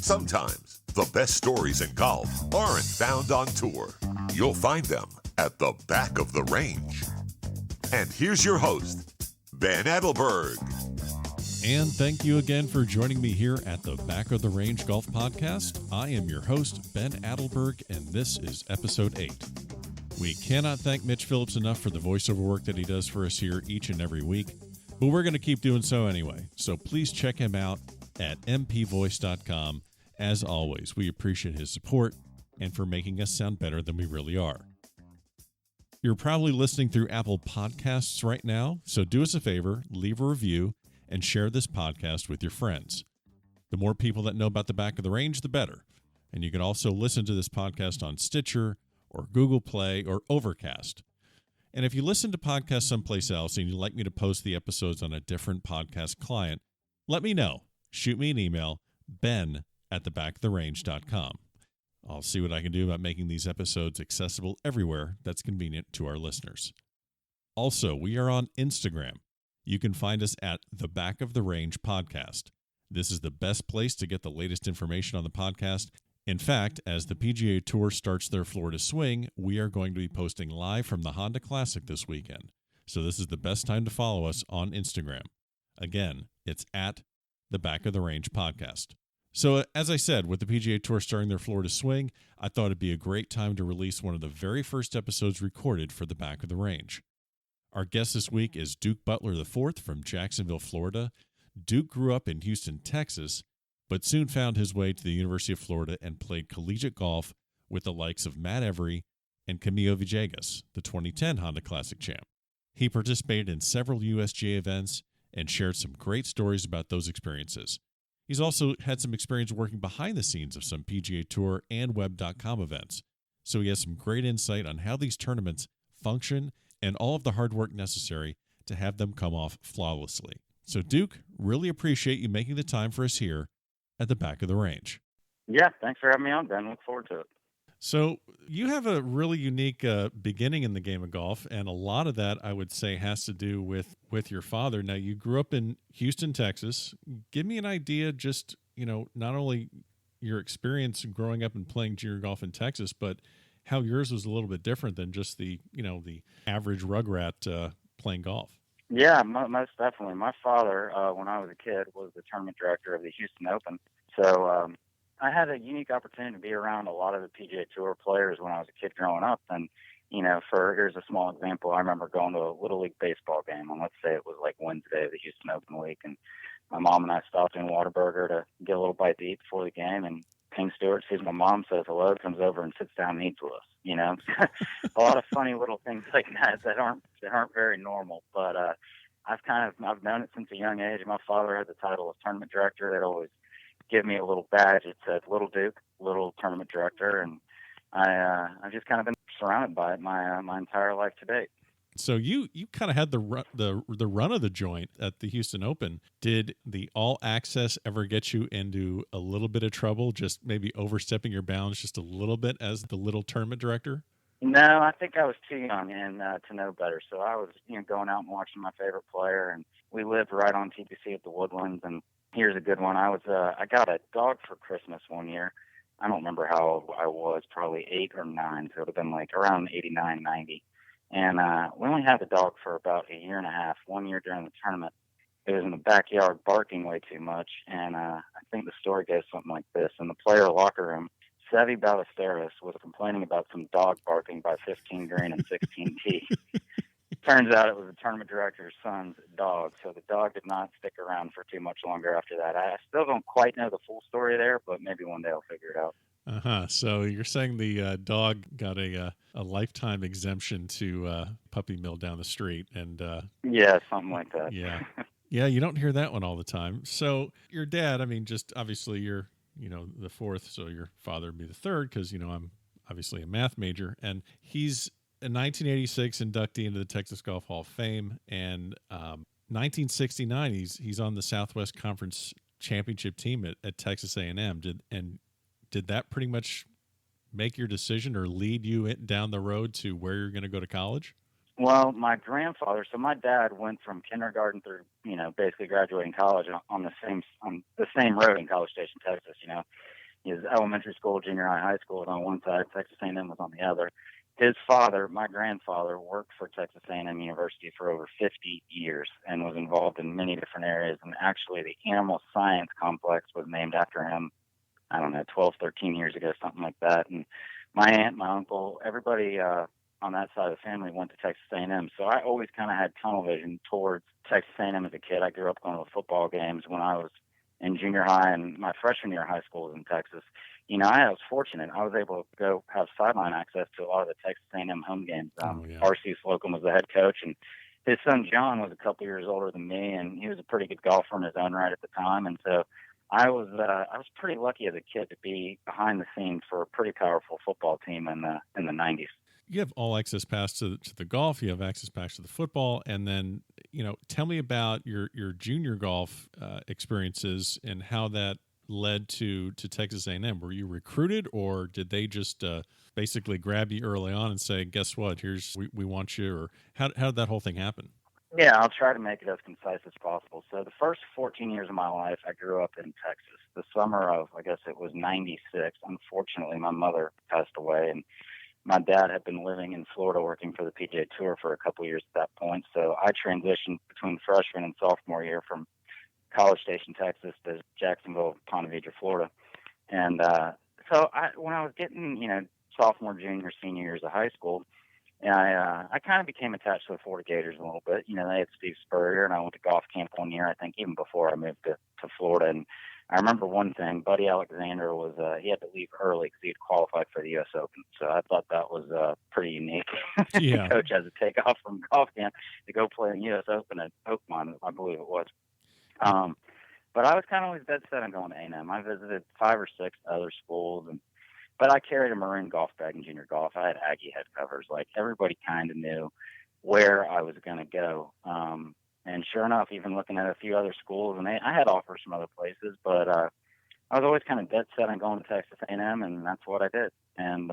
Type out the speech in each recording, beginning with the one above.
Sometimes the best stories in golf aren't found on tour. You'll find them at the back of the range. And here's your host, Ben Adelberg. And thank you again for joining me here at the Back of the Range Golf Podcast. I am your host, Ben Adelberg, and this is episode 8. We cannot thank Mitch Phillips enough for the voiceover work that he does for us here each and every week, but we're going to keep doing so anyway. So please check him out at mpvoice.com. As always, we appreciate his support and for making us sound better than we really are. You're probably listening through Apple Podcasts right now, so do us a favor, leave a review, and share this podcast with your friends. The more people that know about the Back of the Range, the better. And you can also listen to this podcast on Stitcher or Google Play or Overcast. And if you listen to podcasts someplace else and you'd like me to post the episodes on a different podcast client, let me know. Shoot me an email, ben@thebackoftherange.com. I'll see what I can do about making these episodes accessible everywhere that's convenient to our listeners. Also, we are on Instagram. You can find us at The Back of the Range Podcast. This is the best place to get the latest information on the podcast. In fact, as the PGA Tour starts their Florida swing, we are going to be posting live from the Honda Classic this weekend. So this is the best time to follow us on Instagram. Again, it's at The Back of the Range Podcast. So as I said, with the PGA Tour starting their Florida swing, I thought it'd be a great time to release one of the very first episodes recorded for the Back of the Range. Our guest this week is Duke Butler IV from Jacksonville, Florida. Duke grew up in Houston, Texas, but soon found his way to the University of Florida and played collegiate golf with the likes of Matt Every and Camilo Villegas, the 2010 Honda Classic champ. He participated in several USGA events and shared some great stories about those experiences. He's also had some experience working behind the scenes of some PGA Tour and Web.com events, so he has some great insight on how these tournaments function and all of the hard work necessary to have them come off flawlessly. So, Duke, really appreciate you making the time for us here at the Back of the Range. Yeah, thanks for having me on, Ben. Look forward to it. So you have a really unique beginning in the game of golf, and a lot of that, I would say, has to do with your father. Now, you grew up in Houston, Texas. Give me an idea, just, not only your experience growing up and playing junior golf in Texas, but how yours was a little bit different than just the average rugrat playing golf. Yeah, most definitely. My father, when I was a kid, was the tournament director of the Houston Open. So I had a unique opportunity to be around a lot of the PGA Tour players when I was a kid growing up. And, here's a small example. I remember going to a Little League baseball game on, let's say it was like Wednesday of the Houston Open week. And my mom and I stopped in Whataburger to get a little bite to eat before the game. And King Stewart sees my mom, says hello, comes over and sits down and eats with us. A lot of funny little things like that aren't very normal. But I've known it since a young age. My father had the title of tournament director. They'd always give me a little badge. It said Little Duke, Little Tournament Director, and I've just kind of been surrounded by it my entire life to date. So you kind of had the run of the joint at the Houston Open. Did the All Access ever get you into a little bit of trouble, just maybe overstepping your bounds just a little bit as the little tournament director? No, I think I was too young and to know better. So I was going out and watching my favorite player, and we lived right on TPC at the Woodlands. And here's a good one. I got a dog for Christmas one year. I don't remember how old I was, probably 8 or 9. So it would have been like around 89, 90. And we only had the dog for about a year and a half. One year during the tournament, it was in the backyard barking way too much. And I think the story goes something like this. In the player locker room, Seve Ballesteros was complaining about some dog barking by 15 green and 16 tee. Turns out it was the tournament director's son's dog, so the dog did not stick around for too much longer after that. I still don't quite know the full story there, but maybe one day I'll figure it out. So you're saying the dog got a lifetime exemption to puppy mill down the street, and yeah, something like that. Yeah, you don't hear that one all the time. So your dad, just obviously you're the fourth, so your father would be the third, because I'm obviously a math major, and he's a 1986 inductee into the Texas Golf Hall of Fame, and 1969 he's on the Southwest Conference championship team at Texas A&M. Did that pretty much make your decision or lead you down the road to where you're going to go to college? Well, my grandfather, so my dad went from kindergarten through, basically graduating college on the same road in College Station, Texas. his elementary school, junior high, high school was on one side, Texas A&M was on the other. His father, my grandfather, worked for Texas A&M University for over 50 years and was involved in many different areas. And actually, the Animal Science Complex was named after him, I don't know, 12, 13 years ago, something like that. And my aunt, my uncle, everybody on that side of the family went to Texas A&M. So I always kind of had tunnel vision towards Texas A&M as a kid. I grew up going to football games when I was in junior high, and my freshman year of high school was in Texas. You know, I was fortunate. I was able to go have sideline access to a lot of the Texas A&M home games. R.C. Slocum was the head coach, and his son John was a couple years older than me, and he was a pretty good golfer in his own right at the time. And so I was pretty lucky as a kid to be behind the scenes for a pretty powerful football team in the 90s. You have all access pass to the golf. You have access pass to the football, and then tell me about your junior golf experiences and how that led to Texas A&M. Were you recruited, or did they just basically grab you early on and say, "Guess what? We want you"? Or how did that whole thing happen? Yeah, I'll try to make it as concise as possible. So the first 14 years of my life, I grew up in Texas. The summer of, I guess it was 96. Unfortunately, my mother passed away, and my dad had been living in Florida working for the PGA Tour for a couple of years at that point. So I transitioned between freshman and sophomore year from College Station, Texas to Jacksonville, Ponte Vedra, Florida. And so when I was getting, sophomore, junior, senior years of high school, I kind of became attached to the Florida Gators a little bit. They had Steve Spurrier, and I went to golf camp one year, I think, even before I moved to Florida. And I remember one thing, Buddy Alexander he had to leave early because he had qualified for the U.S. Open. So I thought that was pretty unique. Yeah. The coach has to take off from golf camp to go play in the U.S. Open at Oakmont, I believe it was. But I was kind of always dead set on going to A&M. I visited 5 or 6 other schools, but I carried a maroon golf bag in junior golf. I had Aggie head covers. Like, everybody kind of knew where I was going to go. And sure enough, even looking at a few other schools, and I had offers from other places, but I was always kind of dead set on going to Texas A&M, and that's what I did. And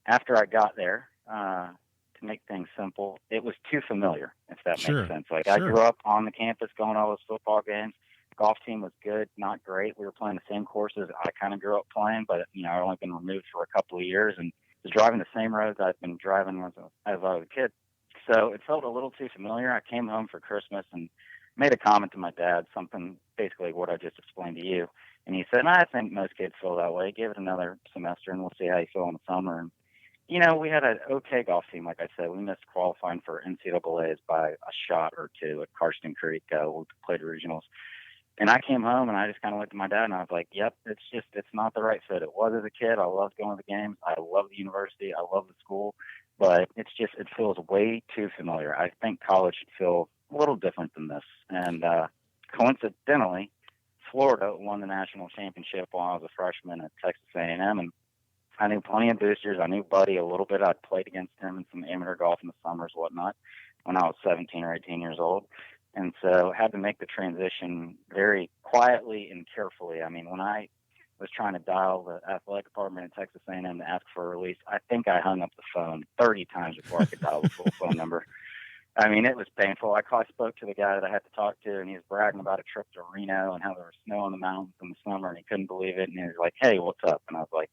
after I got there, to make things simple, it was too familiar, if that makes sense. Like, I grew up on the campus going to all those football games. Golf team was good, not great. We were playing the same courses I kind of grew up playing, but I'd only been removed for a couple of years and was driving the same roads I'd been driving as I was a kid. So it felt a little too familiar. I came home for Christmas and made a comment to my dad, something basically what I just explained to you. And he said, I think most kids feel that way. Give it another semester and we'll see how you feel in the summer. And, we had an okay golf team. Like I said, we missed qualifying for NCAAs by a shot or two at Karsten Creek. We played regionals. And I came home and I just kind of looked at my dad and I was like, yep, it's not the right fit. It was as a kid. I loved going to the games. I love the university. I love the school. But it feels way too familiar. I think college should feel a little different than this. And coincidentally, Florida won the national championship while I was a freshman at Texas A&M. And I knew plenty of boosters. I knew Buddy a little bit. I'd played against him in some amateur golf in the summers, whatnot, when I was 17 or 18 years old. And so I had to make the transition very quietly and carefully. I mean, when I was trying to dial the athletic department at Texas A&M to ask for a release, I think I hung up the phone 30 times before I could dial the full phone number. I mean, it was painful. I spoke to the guy that I had to talk to, and he was bragging about a trip to Reno and how there was snow on the mountains in the summer, and he couldn't believe it. And he was like, hey, what's up? And I was like,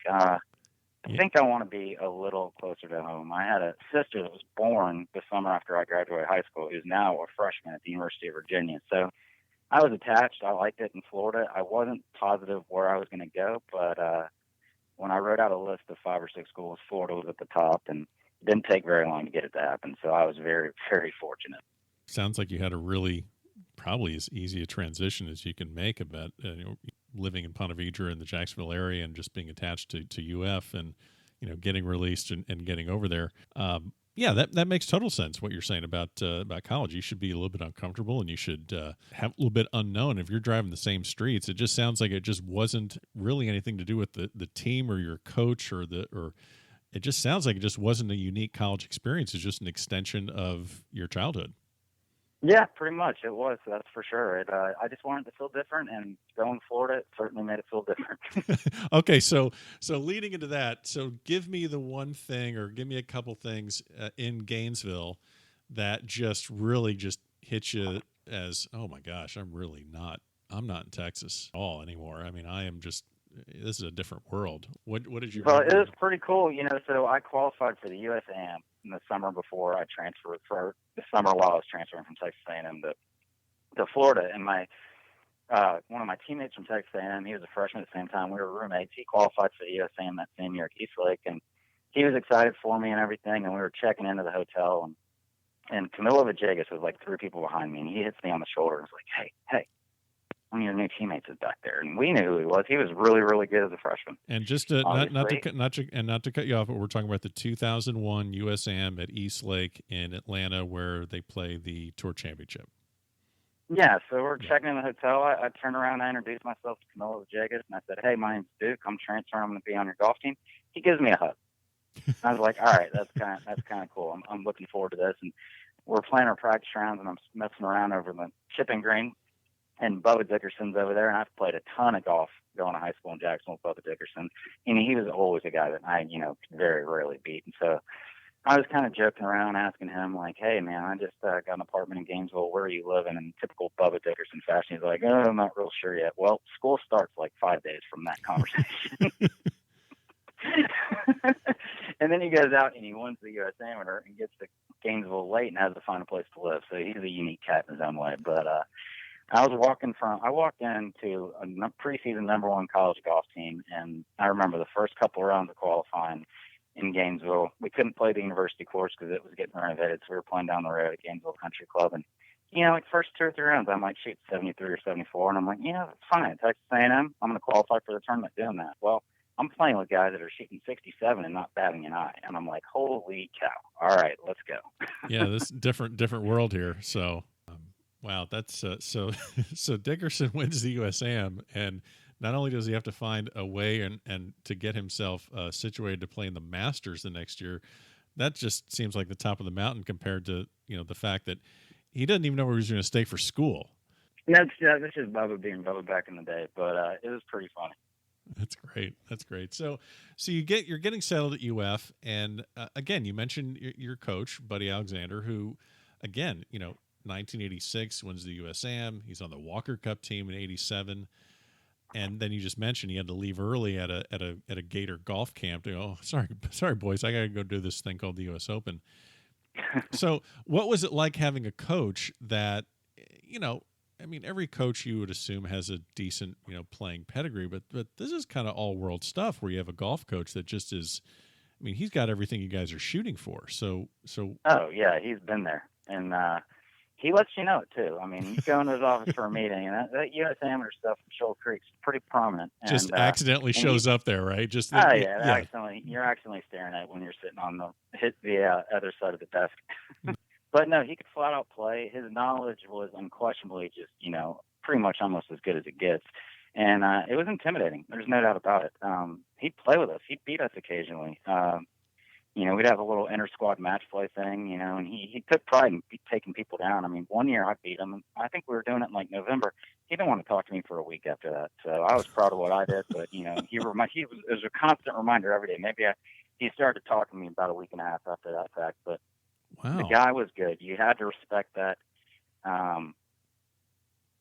I think I want to be a little closer to home. I had a sister that was born the summer after I graduated high school, who's now a freshman at the University of Virginia. So I was attached. I liked it in Florida. I wasn't positive where I was going to go, but when I wrote out a list of 5 or 6 schools, Florida was at the top, and it didn't take very long to get it to happen. So I was very, very fortunate. Sounds like you had a really probably as easy a transition as you can make about living in Ponte Vedra in the Jacksonville area and just being attached to UF and getting released and getting over there. That makes total sense. What you're saying about college, you should be a little bit uncomfortable and you should have a little bit unknown. If you're driving the same streets, it just sounds like it just wasn't really anything to do with the team or your coach or it just sounds like it just wasn't a unique college experience. It's just an extension of your childhood. Yeah, pretty much. It was, that's for sure. I just wanted to feel different, and going to Florida certainly made it feel different. Okay, so leading into that, so give me the one thing or give me a couple things in Gainesville that just really just hit you as, oh my gosh, I'm not in Texas at all anymore. I mean, I am just this is a different world. What did you? Well, it was pretty cool, So I qualified for the USAM in the summer before I transferred for the summer while I was transferring from Texas A&M to Florida, and one of my teammates from Texas A&M, he was a freshman at the same time. We were roommates. He qualified for the USAM that same year at Eastlake, and he was excited for me and everything. And we were checking into the hotel, and Camilo Villegas was like 3 people behind me, and he hits me on the shoulder and was like, "Hey, one of your new teammates is back there." And we knew who he was. He was really, really good as a freshman. And just to, not to cut you off, but we're talking about the 2001 USAM at Eastlake in Atlanta, where they play the Tour Championship. Yeah, so we're checking in the hotel. I turned around and I introduced myself to Camilo Villegas, and I said, "Hey, my name's Duke. I'm transferring. I'm going to be on your golf team." He gives me a hug. I was like, "All right, that's kind of cool. I'm looking forward to this." And we're playing our practice rounds, and I'm messing around over the chipping green, and Bubba Dickerson's over there, and I've played a ton of golf going to high school in Jacksonville with Bubba Dickerson. And he was always a guy that I, could very rarely beat. And so I was kind of joking around, asking him, like, "Hey, man, I just got an apartment in Gainesville. Where are you living?" In typical Bubba Dickerson fashion, he's like, "Oh, I'm not real sure yet." Well, school starts like 5 days from that conversation. And then he goes out and he wins the U.S. Amateur and gets to Gainesville late and has to find a place to live. So he's a unique cat in his own way. But I walked into a preseason #1 college golf team, and I remember the first couple of rounds of qualifying in Gainesville. We couldn't play the university course because it was getting renovated, so we were playing down the road at Gainesville Country Club. And like first 2 or 3 rounds, I might shoot 73 or 74, and I'm like, it's fine. Texas A&M, I'm going to qualify for the tournament doing that. Well, I'm playing with guys that are shooting 67 and not batting an eye, and I'm like, holy cow! All right, let's go. Yeah, this different world here. So, wow, that's so Dickerson wins the USAM, and not only does he have to find a way and to get himself situated to play in the Masters the next year, that just seems like the top of the mountain compared to the fact that he doesn't even know where he's going to stay for school. That's just Bubba being Bubba back in the day, but it was pretty funny. That's great. So you're getting settled at UF, and again, you mentioned your coach, Buddy Alexander, who, again, 1986 wins the USAM. He's on the Walker Cup team in '87, and then you just mentioned he had to leave early at a Gator golf camp to go, "Oh, sorry, boys, I got to go do this thing called the U.S. Open." So, what was it like having a coach that, every coach you would assume has a decent, playing pedigree, but this is kind of all world stuff where you have a golf coach that just is, he's got everything you guys are shooting for. So. Oh yeah, he's been there, and he lets you know it too. You go into his office for a meeting, and that U.S. Amateur stuff from Shoal Creek's pretty prominent. Just accidentally shows up there, right? Accidentally, you're accidentally staring at it when you're sitting on the other side of the desk. But no, he could flat out play. His knowledge was unquestionably just, pretty much almost as good as it gets. And it was intimidating. There's no doubt about it. He'd play with us. He'd beat us occasionally. We'd have a little inter-squad match play thing, and he took pride in taking people down. One year I beat him. I think we were doing it in like November. He didn't want to talk to me for a week after that. So I was proud of what I did. But, it was a constant reminder every day. Maybe he started to talk to me about a week and a half after that fact. But wow. The guy was good. You had to respect that.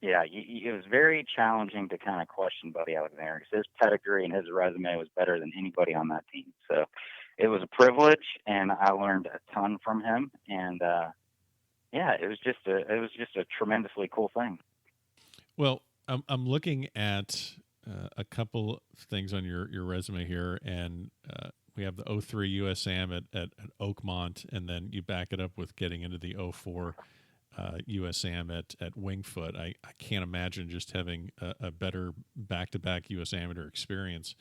It was very challenging to kind of question Buddy Alexander because his pedigree and his resume was better than anybody on that team. So it was a privilege, and I learned a ton from him. And it was just a tremendously cool thing. Well, I'm looking at a couple of things on your resume here, and we have the 03 USAM at Oakmont, and then you back it up with getting into the 04 USAM at Wingfoot. I can't imagine just having a better back-to-back US Amateur experience.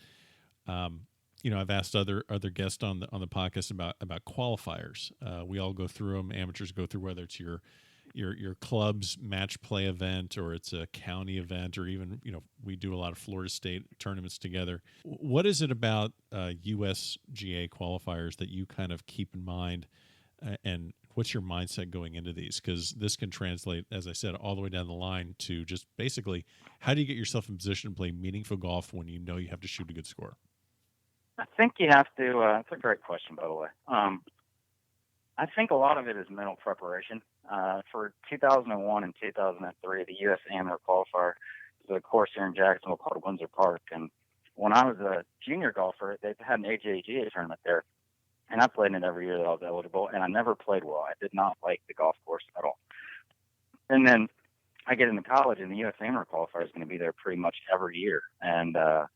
I've asked other guests on the podcast about qualifiers. We all go through them. Amateurs go through whether it's your club's match play event or it's a county event, or even we do a lot of Florida State tournaments together. What is it about USGA qualifiers that you kind of keep in mind, and what's your mindset going into these? Because this can translate, as I said, all the way down the line to just basically how do you get yourself in position to play meaningful golf when you know you have to shoot a good score? I think you have to. That's a great question, by the way. I think a lot of it is mental preparation. For 2001 and 2003, the U.S. Amateur qualifier was a course here in Jacksonville called Windsor Park, and when I was a junior golfer, they had an AJGA tournament there, and I played in it every year that I was eligible, and I never played well. I did not like the golf course at all. And then I get into college, and the U.S. Amateur qualifier is going to be there pretty much every year. And I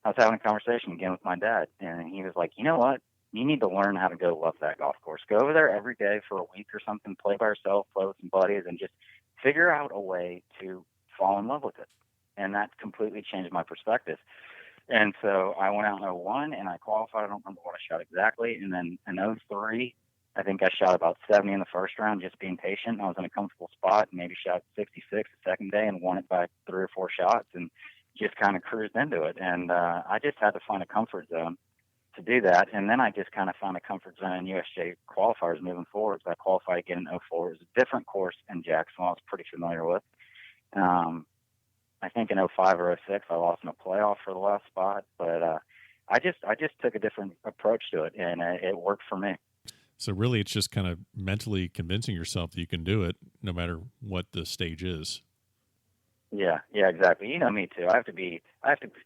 was having a conversation again with my dad, and he was like, you know what? You need to learn how to go love that golf course. Go over there every day for a week or something, play by yourself, play with some buddies, and just figure out a way to fall in love with it. And that completely changed my perspective. And so I went out in 01 and I qualified. I don't remember what I shot exactly. And then in 03, I think I shot about 70 in the first round, just being patient. I was in a comfortable spot, maybe shot 66 the second day and won it by 3 or 4 shots and just kind of cruised into it. And I just had to find a comfort zone to do that. And then I just kind of found a comfort zone in USGA qualifiers moving forward. So I qualified again in 04. It was a different course in Jacksonville I was pretty familiar with. I think in 05 or 06 I lost in a playoff for the last spot, but I just took a different approach to it, and it worked for me. So really, it's just kind of mentally convincing yourself that you can do it, no matter what the stage is. Yeah, exactly. You know me too. I have to be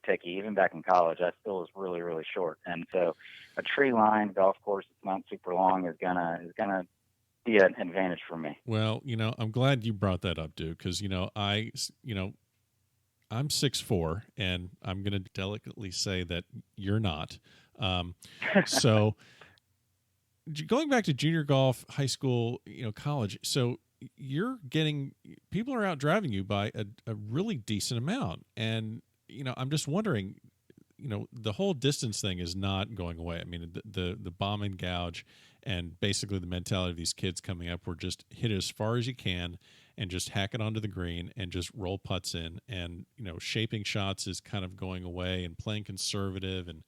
picky. Even back in college, I still was really, really short, and so a tree line golf course that's not super long is gonna be an advantage for me. Well, I'm glad you brought that up, Duke, because I'm 6'4", and I'm going to delicately say that you're not. So going back to junior golf, high school, college, so people are out driving you by a really decent amount. And, I'm just wondering, the whole distance thing is not going away. I mean, the bomb and gouge and basically the mentality of these kids coming up were just hit it as far as you can and just hack it onto the green and just roll putts in. And, shaping shots is kind of going away and playing conservative. And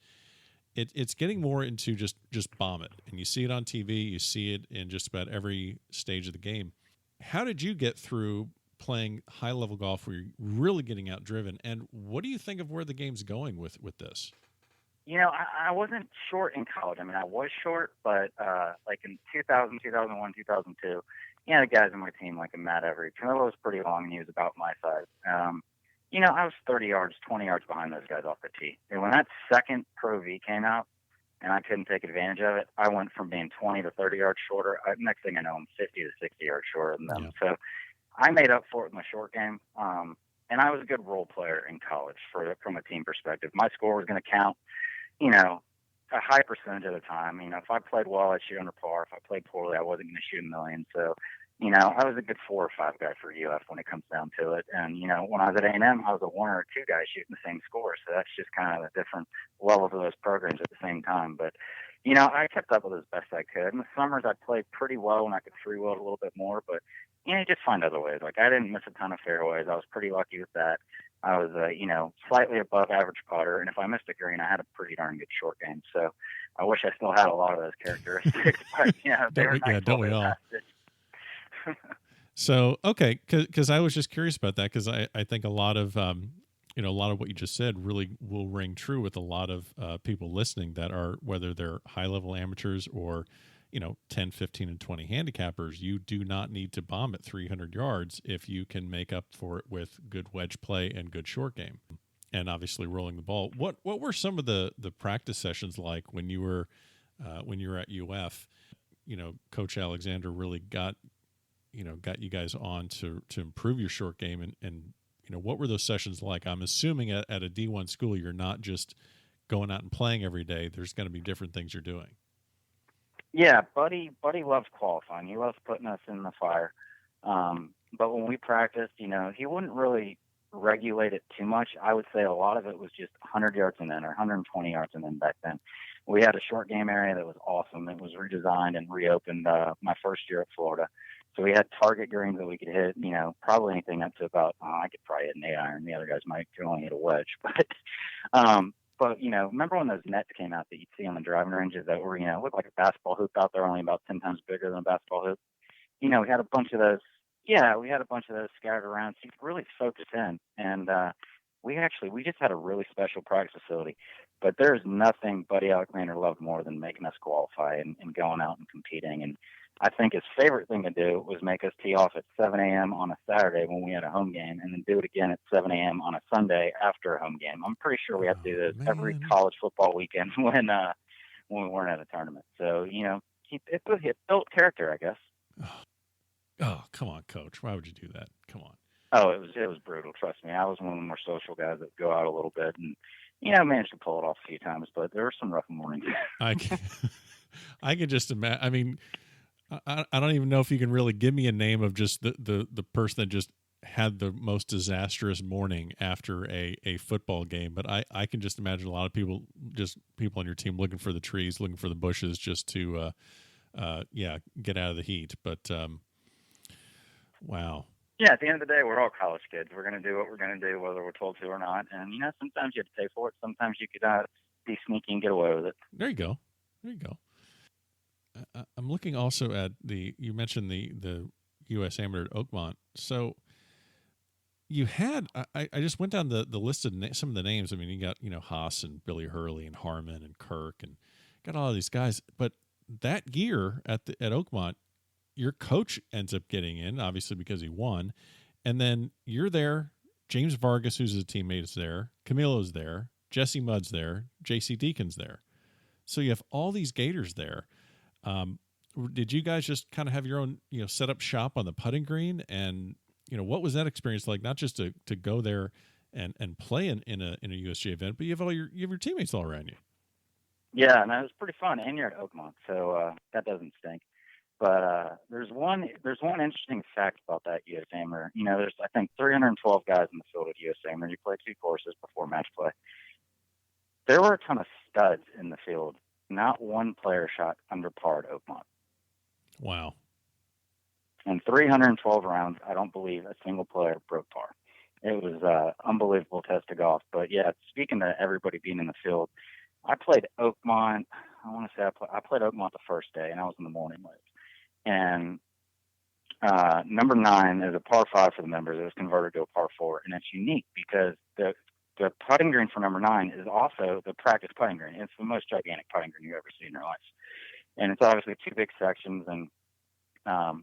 it's getting more into just bomb it. And you see it on TV. You see it in just about every stage of the game. How did you get through playing high-level golf where you're really getting out-driven? And what do you think of where the game's going with this? I wasn't short in college. I mean, I was short, but like in 2000, 2001, 2002, the guys on my team, like Matt Everett, Camilo was pretty long, and he was about my size. I was 30 yards, 20 yards behind those guys off the tee. And when that second Pro V came out, and I couldn't take advantage of it, I went from being 20 to 30 yards shorter. Next thing I know, I'm 50 to 60 yards shorter than them. Yeah. So I made up for it with my short game. And I was a good role player in college from a team perspective. My score was going to count, a high percentage of the time. If I played well, I'd shoot under par. If I played poorly, I wasn't going to shoot a million. So, I was a good 4 or 5 guy for UF when it comes down to it. And, when I was at A&M, I was a 1 or 2 guy shooting the same score. So that's just kind of the different levels of those programs at the same time. But, I kept up with it as best I could. In the summers, I played pretty well and I could free wheel it a little bit more. But, you just find other ways. Like, I didn't miss a ton of fairways. I was pretty lucky with that. I was, slightly above average putter. And if I missed a green, I had a pretty darn good short game. So I wish I still had a lot of those characteristics. But, they were nice. Don't we all? So, okay, because I was just curious about that, because I think a lot of a lot of what you just said really will ring true with a lot of people listening that are, whether they're high-level amateurs or 10, 15, and 20 handicappers. You do not need to bomb at 300 yards if you can make up for it with good wedge play and good short game, and obviously rolling the ball. What were some of the practice sessions like when you were at UF? Coach Alexander really got you guys on to improve your short game, and what were those sessions like? I'm assuming at a D1 school, you're not just going out and playing every day. There's going to be different things you're doing. Yeah, Buddy loves qualifying. He loves putting us in the fire. But when we practiced, he wouldn't really regulate it too much. I would say a lot of it was just 100 yards and in, or 120 yards and in back then. We had a short game area that was awesome. It was redesigned and reopened my first year at Florida. So we had target greens that we could hit, probably anything up to about, I could probably hit an 8-iron. The other guys might only hit a wedge. But, remember when those nets came out that you'd see on the driving ranges that were, looked like a basketball hoop out there, only about 10 times bigger than a basketball hoop? We had a bunch of those. Yeah, we had a bunch of those scattered around. So you could really focus in. And we just had a really special practice facility. But there's nothing Buddy Alexander loved more than making us qualify and going out and competing. And I think his favorite thing to do was make us tee off at 7 a.m. on a Saturday when we had a home game, and then do it again at 7 a.m. on a Sunday after a home game. I'm pretty sure we had to do this every college football weekend when we weren't at a tournament. So, it built character, I guess. Oh, come on, Coach. Why would you do that? Come on. Oh, it was brutal. Trust me. I was one of the more social guys that go out a little bit and, managed to pull it off a few times, but there were some rough mornings. I can just imagine. I mean, I don't even know if you can really give me a name of just the person that just had the most disastrous morning after a football game. But I can just imagine a lot of people on your team looking for the trees, looking for the bushes just to, get out of the heat. But, wow. Yeah, at the end of the day, we're all college kids. We're going to do what we're going to do, whether we're told to or not. And, sometimes you have to pay for it. Sometimes you could be sneaky and get away with it. There you go. I'm looking also at you mentioned the U.S. Amateur at Oakmont. So you had, I just went down the list of some of the names. I mean, you got, Haas and Billy Hurley and Harmon and Kirk and got all of these guys. But that year at Oakmont, your coach ends up getting in, obviously because he won. And then you're there. James Vargas, who's his teammate, is there. Camilo's there. Jesse Mudd's there. J.C. Deacon's there. So you have all these Gators there. Did you guys just kind of have your own, set up shop on the putting green? And, what was that experience like? Not just to go there and play in a USGA event, but you have your teammates all around you. Yeah, and it was pretty fun. And you're at Oakmont, so that doesn't stink. But there's one interesting fact about that US Amateur. There's, I think, 312 guys in the field at US Amateur. You play 2 courses before match play. There were a ton of studs in the field. Not one player shot under par at Oakmont. Wow. In 312 rounds, I don't believe a single player broke par. It was an unbelievable test of golf. But, yeah, speaking to everybody being in the field, I played Oakmont. I want to say I played Oakmont the first day, and I was in the morning wave. And number 9 is a par 5 for the members. It was converted to a par 4, and it's unique because the putting green for number 9 is also the practice putting green. It's the most gigantic putting green you ever see in your life. And it's obviously 2 big sections, and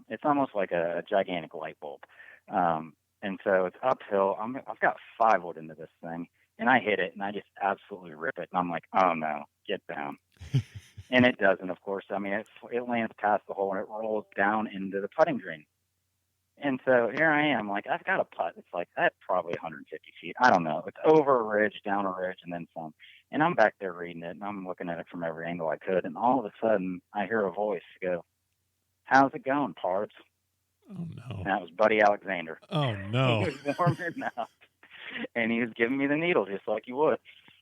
it's almost like a gigantic light bulb. And so it's uphill. I've got 5 wood into this thing, and I hit it, and I just absolutely rip it. And I'm like, oh, no, get down. And it doesn't, of course. I mean, it lands past the hole, and it rolls down into the putting green. And so here I am, like, I've got a putt. It's like, that's probably 150 feet. I don't know. It's over a ridge, down a ridge, and then some. And I'm back there reading it, and I'm looking at it from every angle I could. And all of a sudden, I hear a voice go, how's it going, Parbs? Oh, no. And that was Buddy Alexander. Oh, no. He was warming up, and he was giving me the needle just like you would.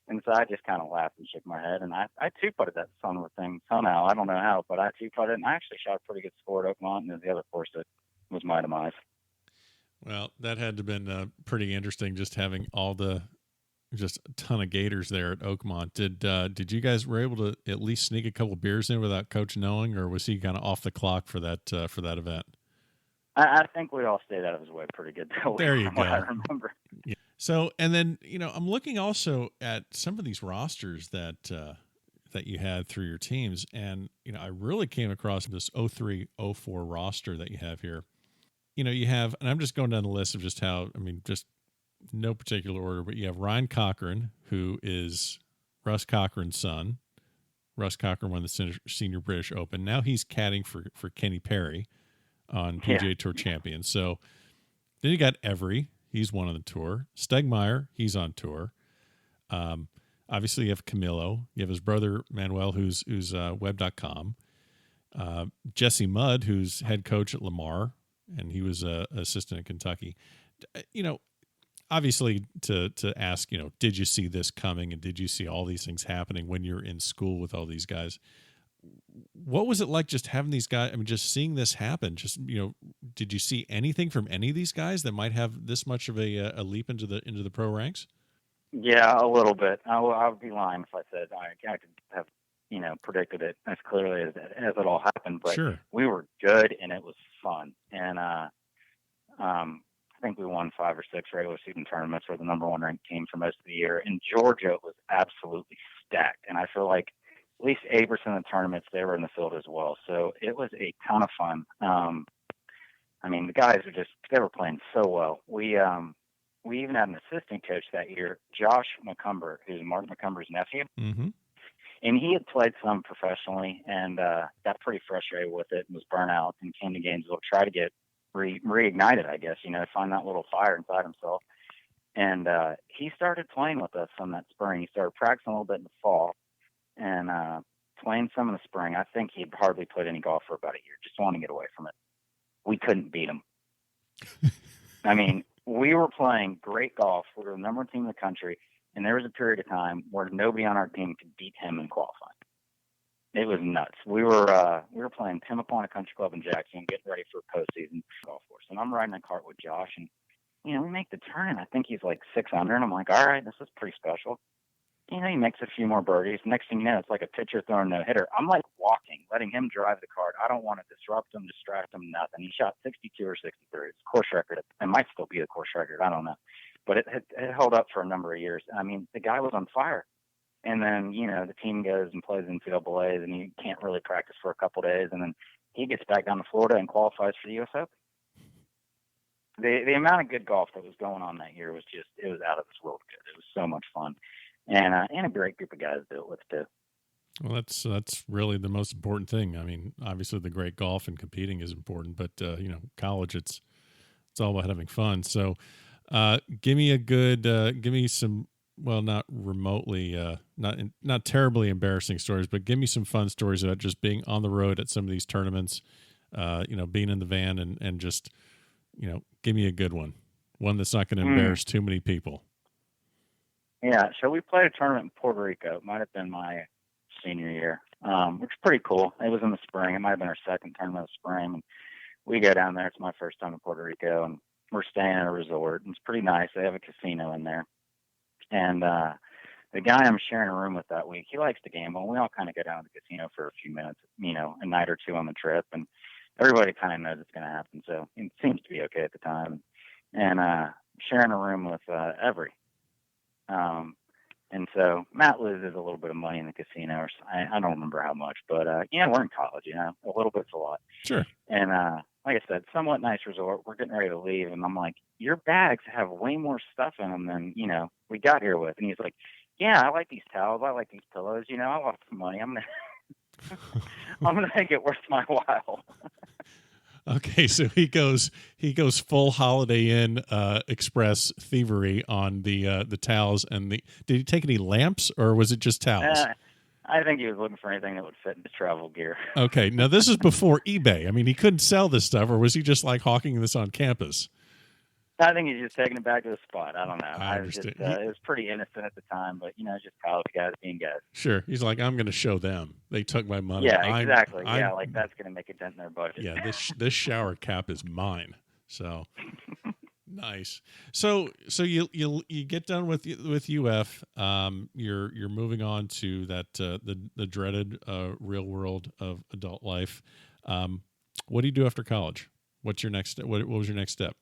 And so I just kind of laughed and shook my head. And I two-putted that son of a thing somehow. I don't know how, but I two-putted, and I actually shot a pretty good score at Oakmont, and the other course that was my demise. Well, that had to have been pretty interesting, just having just a ton of Gators there at Oakmont. Did you guys were able to at least sneak a couple beers in without Coach knowing, or was he kind of off the clock for that event? I think we all stayed out of his way pretty good. There you go. I remember. Yeah. So, and then, I'm looking also at some of these rosters that you had through your teams. And, I really came across this 03-04 roster that you have here. You have, and I'm just going down the list of just no particular order, but you have Ryan Cochran, who is Russ Cochran's son. Russ Cochran won the Senior British Open. Now he's caddying for Kenny Perry on PGA Tour Champions. So then you got Every. He's one on the tour. Stegmeyer, he's on tour. Obviously, you have Camilo. You have his brother, Manuel, who's web.com. Jesse Mudd, who's head coach at Lamar, and he was an assistant in Kentucky. Obviously, to ask, did you see this coming, and did you see all these things happening when you're in school with all these guys? What was it like just having these guys? I mean, just seeing this happen. Just did you see anything from any of these guys that might have this much of a leap into the pro ranks? Yeah, a little bit. I would be lying if I said I could have predicted it as clearly as it all happened. But sure, we were good and it was fun. And I think we won 5 or 6 regular season tournaments. We're the number 1 ranked team for most of the year. And Georgia was absolutely stacked. And I feel like at least 80% of the tournaments, they were in the field as well. So it was a ton of fun. I mean, the guys they were playing so well. We even had an assistant coach that year, Josh McCumber, who's Mark McCumber's nephew. Mm-hmm. And he had played some professionally and got pretty frustrated with it and was burnt out and came to Gainesville to try to get reignited, I guess, find that little fire inside himself. And he started playing with us on that spring. He started practicing a little bit in the fall and playing some in the spring. I think he'd hardly played any golf for about a year, just wanting to get away from it. We couldn't beat him. I mean, we were playing great golf. We were the number one team in the country. And there was a period of time where nobody on our team could beat him in qualifying. It was nuts. We were playing Timaquana Country Club in Jacksonville, getting ready for postseason golf course. And I'm riding a cart with Josh, and we make the turn. I think he's like 6 under, and I'm like, all right, this is pretty special. He makes a few more birdies. Next thing you know, it's like a pitcher throwing no hitter. I'm like walking, letting him drive the cart. I don't want to disrupt him, distract him, nothing. He shot 62 or 63. It's a course record. It might still be a course record. I don't know. But it held up for a number of years. I mean, the guy was on fire. And then, the team goes and plays in NCAAs, and he can't really practice for a couple of days. And then he gets back down to Florida and qualifies for the U.S. Open. The amount of good golf that was going on that year was it was out of this world good. It was so much fun. And a great group of guys to do it with, too. Well, that's really the most important thing. I mean, obviously the great golf and competing is important, but, college, it's all about having fun. So, give me some, well, not remotely, not terribly embarrassing stories, but give me some fun stories about just being on the road at some of these tournaments, being in the van and just, give me a good one that's not going to embarrass too many people. Yeah. So we played a tournament in Puerto Rico. It might've been my senior year, which is pretty cool. It was in the spring. It might've been our second tournament of the spring. And we go down there. It's my first time in Puerto Rico, and we're staying at a resort. It's pretty nice. They have a casino in there. And the guy I'm sharing a room with that week, he likes to gamble. We all kind of go down to the casino for a few minutes, a night or two on the trip. And everybody kind of knows it's going to happen. So it seems to be okay at the time. And sharing a room with Every. And so Matt loses a little bit of money in the casino. Or I don't remember how much. But, we're in college, a little bit's a lot. Sure. And like I said, somewhat nice resort. We're getting ready to leave. And I'm like, your bags have way more stuff in them than, we got here with. And he's like, yeah, I like these towels. I like these pillows. I lost some money. I'm going to make it worth my while. Okay. So he goes full Holiday Inn Express thievery on the towels. And did he take any lamps, or was it just towels? I think he was looking for anything that would fit into travel gear. Okay. Now, this is before eBay. I mean, he couldn't sell this stuff, or was he just like hawking this on campus? I think he's just taking it back to the spot. I don't know. I understand. It was pretty innocent at the time, but, just college guys being guys. Sure. He's like, I'm going to show them. They took my money. Yeah, exactly. That's going to make a dent in their budget. Yeah, this shower cap is mine. So nice. So you get done with UF. You're moving on to that the dreaded real world of adult life. What do you do after college? What's your next? What was your next step?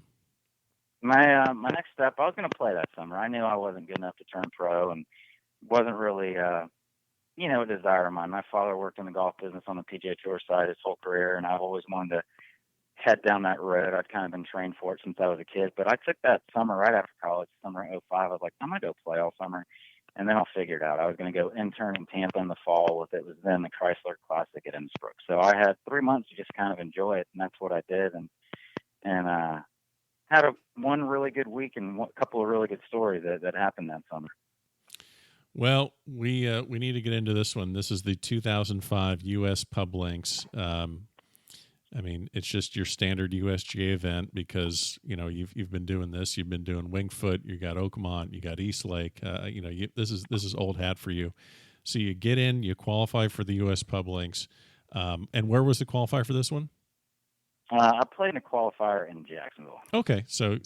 My next step, I was going to play that summer. I knew I wasn't good enough to turn pro, and wasn't really a desire of mine. My father worked in the golf business on the PGA Tour side his whole career, and I've always wanted to head down that road. I'd kind of been trained for it since I was a kid. But I took that summer right after college, summer of 05. I was like, I'm going to go play all summer, and then I'll figure it out. I was going to go intern in Tampa in the fall with it. Was then the Chrysler Classic at Innsbruck. So I had 3 months to just kind of enjoy it, and that's what I did. And had one really good week and a couple of really good stories that happened that summer. Well, we need to get into this one. This is the 2005 U.S. Pub Links. I mean, it's just your standard USGA event because you've been doing this. You've been doing Wingfoot. You got Oakmont. You got Eastlake. This is old hat for you. So you get in. You qualify for the U.S. Pub Links. And where was the qualifier for this one? I played in a qualifier in Jacksonville. Okay, so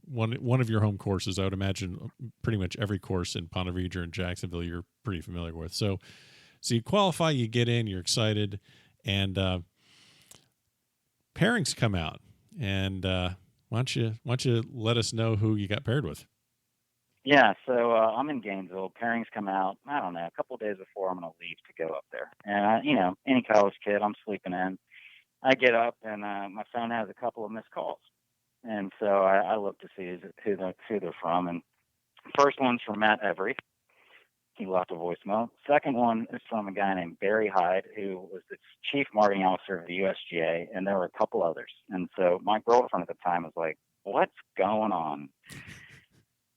one of your home courses. I would imagine pretty much every course in Ponte Vedra and Jacksonville you're pretty familiar with. So you qualify, you get in, you're excited, and pairings come out. And why don't you let us know who you got paired with? Yeah, so I'm in Gainesville. Pairings come out, I don't know, a couple of days before I'm going to leave to go up there. And, any college kid, I'm sleeping in. I get up, and my phone has a couple of missed calls. And so I look to see who they're from. And first one's from Matt Every. He left a voicemail. Second one is from a guy named Barry Hyde, who was the chief marketing officer of the USGA, and there were a couple others. And so my girlfriend at the time was like, "What's going on?"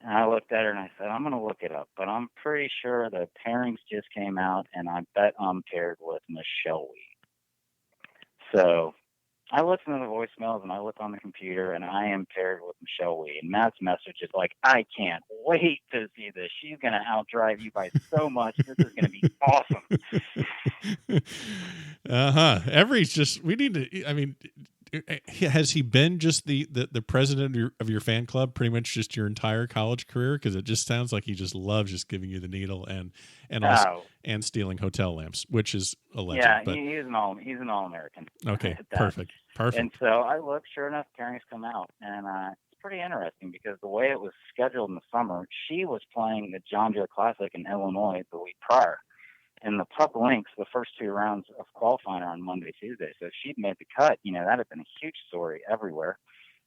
And I looked at her and I said, "I'm going to look it up, but I'm pretty sure the pairings just came out, and I bet I'm paired with Michelle Wee." So I listen to the voicemails and I look on the computer, and I am paired with Michelle Wee. And Matt's message is like, "I can't wait to see this. She's going to outdrive you by so much. This is going to be awesome." Every's just, we need to, I mean, has he been just the president of your fan club pretty much just your entire college career? Because it just sounds like he just loves just giving you the needle and also and stealing hotel lamps, which is a legend. Yeah, but he's an All-American. Okay, perfect. And so I look, sure enough, pairings come out, and it's pretty interesting because the way it was scheduled in the summer, she was playing the John Deere Classic in Illinois the week prior. And the Pup Links, the first two rounds of qualifying are on Monday, Tuesday. So if she'd made the cut, that had been a huge story everywhere.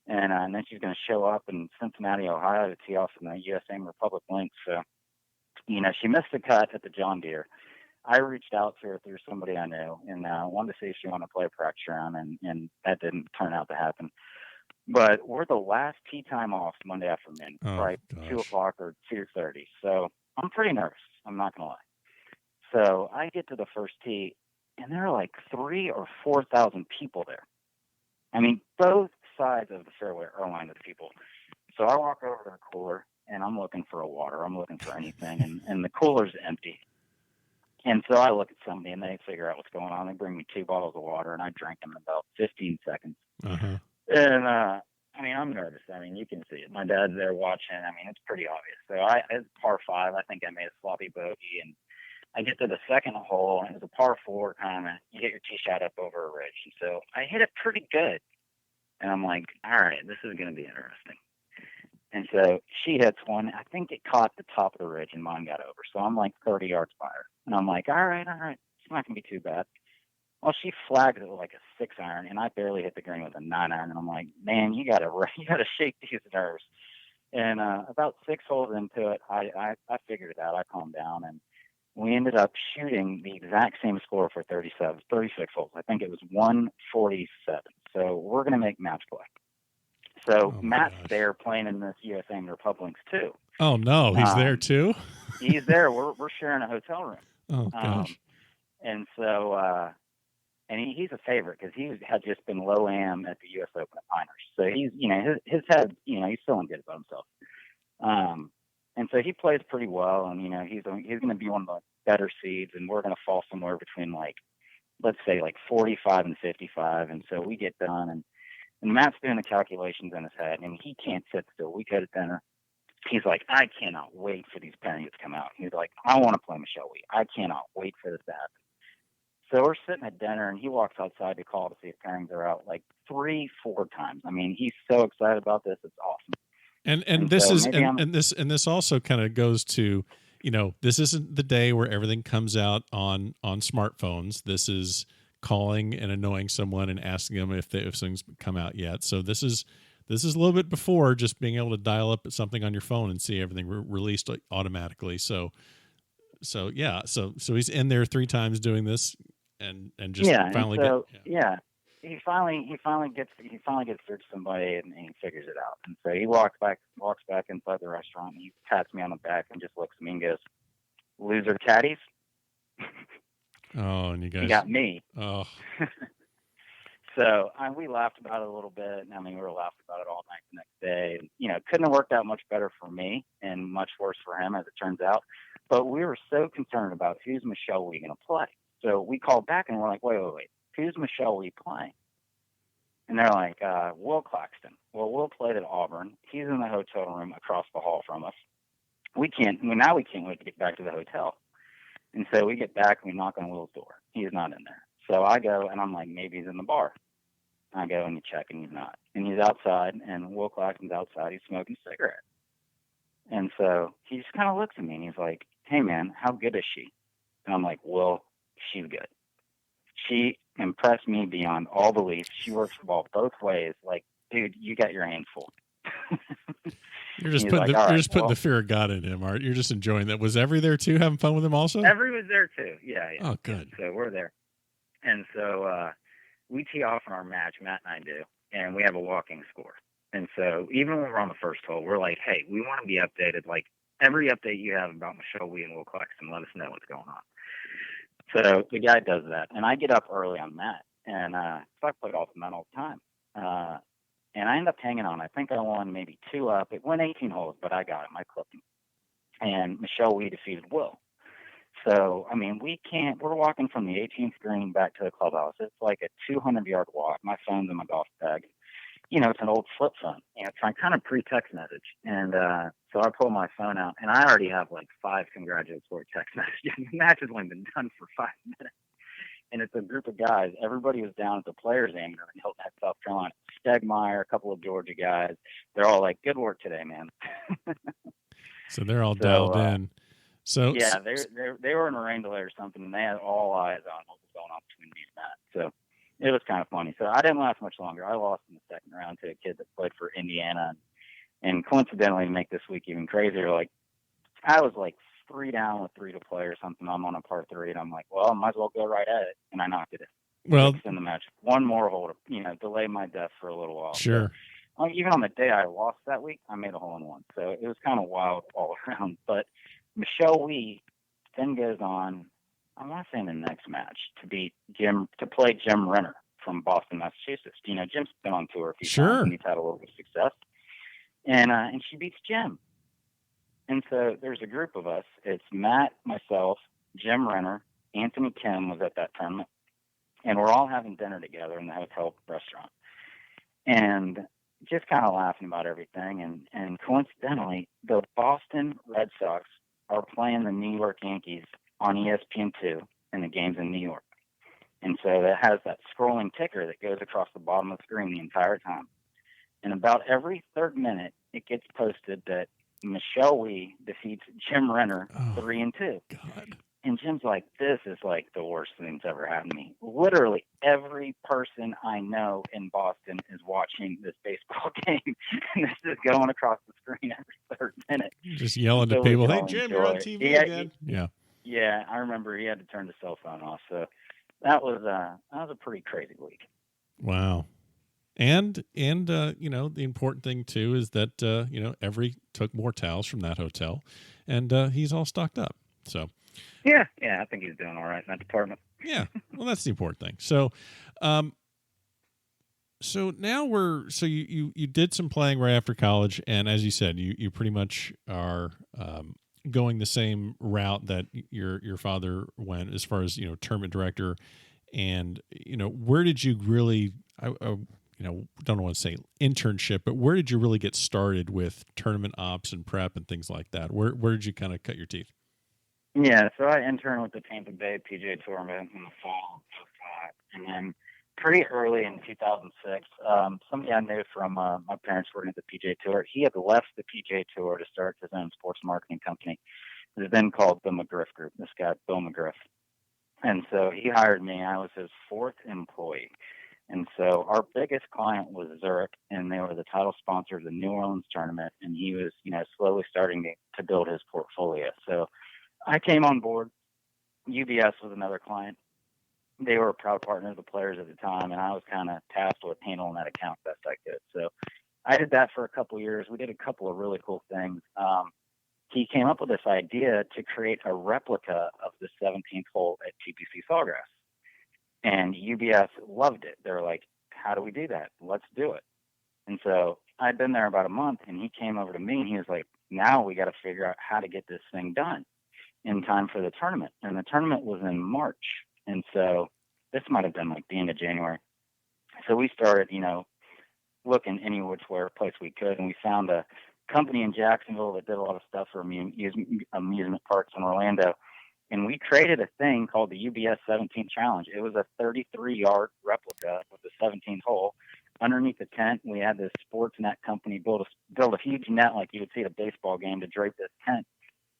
And then she's going to show up in Cincinnati, Ohio to tee off in the USA Republic Links. So, she missed the cut at the John Deere. I reached out to her through somebody I knew and wanted to see if she wanted to play a practice round, and that didn't turn out to happen. But we're the last tee time off Monday afternoon, right? 2 o'clock or 2:30. So I'm pretty nervous. I'm not going to lie. So I get to the first tee, and there are like 3,000 or 4,000 people there. I mean, both sides of the fairway are lined with people. So I walk over to the cooler, and I'm looking for a water. I'm looking for anything, and the cooler's empty. And so I look at somebody, and they figure out what's going on. They bring me 2 bottles of water, and I drink them in about 15 seconds. Uh-huh. And, I'm nervous. You can see it. My dad's there watching. It's pretty obvious. So it's par 5. I think I made a sloppy bogey, and I get to the second hole, and it's a par 4 kind of. You get your tee shot up over a ridge. And so I hit it pretty good. And I'm like, all right, this is going to be interesting. And so she hits one. I think it caught the top of the ridge, and mine got over. So I'm like 30 yards by her. And I'm like, all right. It's not going to be too bad. Well, she flagged it with like a 6-iron, and I barely hit the green with a 9-iron. And I'm like, man, you got to shake these nerves. And about 6 holes into it, I figured it out. I calmed down, and we ended up shooting the exact same score for 36 holes. I think it was 147. So we're going to make match play. So Matt's there playing in this USA Republics too. Oh no, he's there too? He's there. We're sharing a hotel room. Oh gosh. And so and he's a favorite because he had just been low am at the US Open at Pinehurst. So he's his head, he's feeling good about himself. And so he plays pretty well, and he's going to be one of the better seeds, and we're going to fall somewhere between let's say 45 and 55. And so we get done, and Matt's doing the calculations in his head, and he can't sit still. We go to dinner. He's like, I cannot wait for these pairings to come out. He's like, I want to play Michelle Wee. I cannot wait for this to happen. So we're sitting at dinner, and he walks outside to call to see if pairings are out 3-4 times. He's so excited about this. It's awesome. And this so is and this also kind of goes to, this isn't the day where everything comes out on smartphones. This is calling and annoying someone and asking them if things come out yet. So this is a little bit before just being able to dial up something on your phone and see everything released automatically. So yeah, so he's in there 3 times doing this and just finally he finally gets through to somebody and he figures it out. And so he walks back inside the restaurant, and he pats me on the back and just looks at me and goes, "Loser caddies." Oh, and you guys... He got me. Oh. So we laughed about it a little bit. We were laughing about it all night the next day. And, couldn't have worked out much better for me and much worse for him, as it turns out. But we were so concerned about who's Michelle Wee going to play. So we called back, and we're like, wait. Who's Michelle Wee playing? And they're like, Will Claxton. Well, Will played at Auburn. He's in the hotel room across the hall from us. Now we can't wait to get back to the hotel. And so we get back, and we knock on Will's door. He's not in there. So I go, and I'm like, maybe he's in the bar. I go, and you check, and he's not. And he's outside, and Will Claxton's outside. He's smoking a cigarette. And so he just kind of looks at me and he's like, hey, man, how good is she? And I'm like, well, she's good. She impressed me beyond all belief. She works the ball both ways. Like, dude, you got your hands full. You're just putting the fear of God in him, Art. You're just enjoying that. Was Every there too, having fun with him also? Every was there too. Yeah. Oh, good. So we're there. And so we tee off in our match, Matt and I do, and we have a walking score. And so even when we're on the first hole, we're like, hey, we want to be updated. Like, every update you have about Michelle Wee and Will Claxton, let us know what's going on. So the guy does that. And I get up early on Matt. And so I play golf with Matt all the time. And I end up hanging on. I think I won maybe 2 up. It went 18 holes, but I got him. I clipped him. And Michelle Wee defeated Will. So, I mean, we're walking from the 18th green back to the clubhouse. It's like a 200-yard walk. My phone's in my golf bag. You know, it's an old flip phone. You know, it's kind of pre-text message. And so I pull my phone out, and I already have like 5 congratulatory text messages. The match has only been done for 5 minutes. And it's a group of guys. Everybody was down at the Players Amateur in Hilton Head, South Carolina. Stegmeyer, a couple of Georgia guys. They're all like, good work today, man. So they're all dialed in. So yeah, they were in a rain delay or something, and they had all eyes on what was going on between me and Matt. So it was kind of funny. So I didn't last much longer. I lost in the second round to a kid that played for Indiana. And coincidentally, to make this week even crazier, like I was like 3 down with 3 to play or something. I'm on a par 3, and I'm like, well, I might as well go right at it. And I knocked it in. Well, in the match. One more hole to, delay my death for a little while. Sure. So, even on the day I lost that week, I made a hole-in-one. So it was kind of wild all around. But Michelle Wee then goes on, I want to say in the next match, to play Jim Renner from Boston, Massachusetts. Jim's been on tour a few times, and he's had a little bit of success. And she beats Jim. And so there's a group of us. It's Matt, myself, Jim Renner, Anthony Kim was at that tournament, and we're all having dinner together in the hotel restaurant. And just kind of laughing about everything. And coincidentally, the Boston Red Sox are playing the New York Yankees on ESPN2 in the games in New York. And so that has that scrolling ticker that goes across the bottom of the screen the entire time. And about every third minute, it gets posted that Michelle Wee defeats Jim Renner 3-2. God. And Jim's like, this is like the worst thing that's ever happened to me. Literally every person I know in Boston is watching this baseball game. And this is going across the screen every third minute. Just yelling to people, hey, Jim, you're on TV again. Yeah, I remember he had to turn the cell phone off. So that was a pretty crazy week. Wow. And the important thing, too, is that, Every took more towels from that hotel, and he's all stocked up. So, yeah, I think he's doing all right in that department. Yeah, well, that's the important thing. So, so now you did some playing right after college, and as you said, you pretty much are going the same route that your father went as far as tournament director, and where did you really don't want to say internship, but where did you really get started with tournament ops and prep and things like that? Where did you kind of cut your teeth? Yeah, so I interned with the Tampa Bay PGA Tournament in the fall of and then pretty early in 2006, somebody I knew from my parents working at the PGA Tour, he had left the PGA Tour to start his own sports marketing company. It was then called the McGriff Group, this guy, Bill McGriff. And so he hired me. I was his 4th employee. And so our biggest client was Zurich, and they were the title sponsor of the New Orleans tournament, and he was, slowly starting to build his portfolio. So I came on board. UBS was another client. They were a proud partner of the players at the time, and I was kind of tasked with handling that account best I could. So I did that for a couple of years. We did a couple of really cool things. He came up with this idea to create a replica of the 17th hole at TPC Sawgrass. And UBS loved it. They were like, how do we do that? Let's do it. And so I'd been there about a month, and he came over to me, and he was like, now we got to figure out how to get this thing done in time for the tournament. And the tournament was in March. And so this might have been like the end of January. So we started, looking any which place we could. And we found a company in Jacksonville that did a lot of stuff for amusement parks in Orlando. And we created a thing called the UBS 17th Challenge. It was a 33-yard replica of the 17th hole. underneath the tent, we had this sports net company build a huge net like you would see at a baseball game to drape this tent.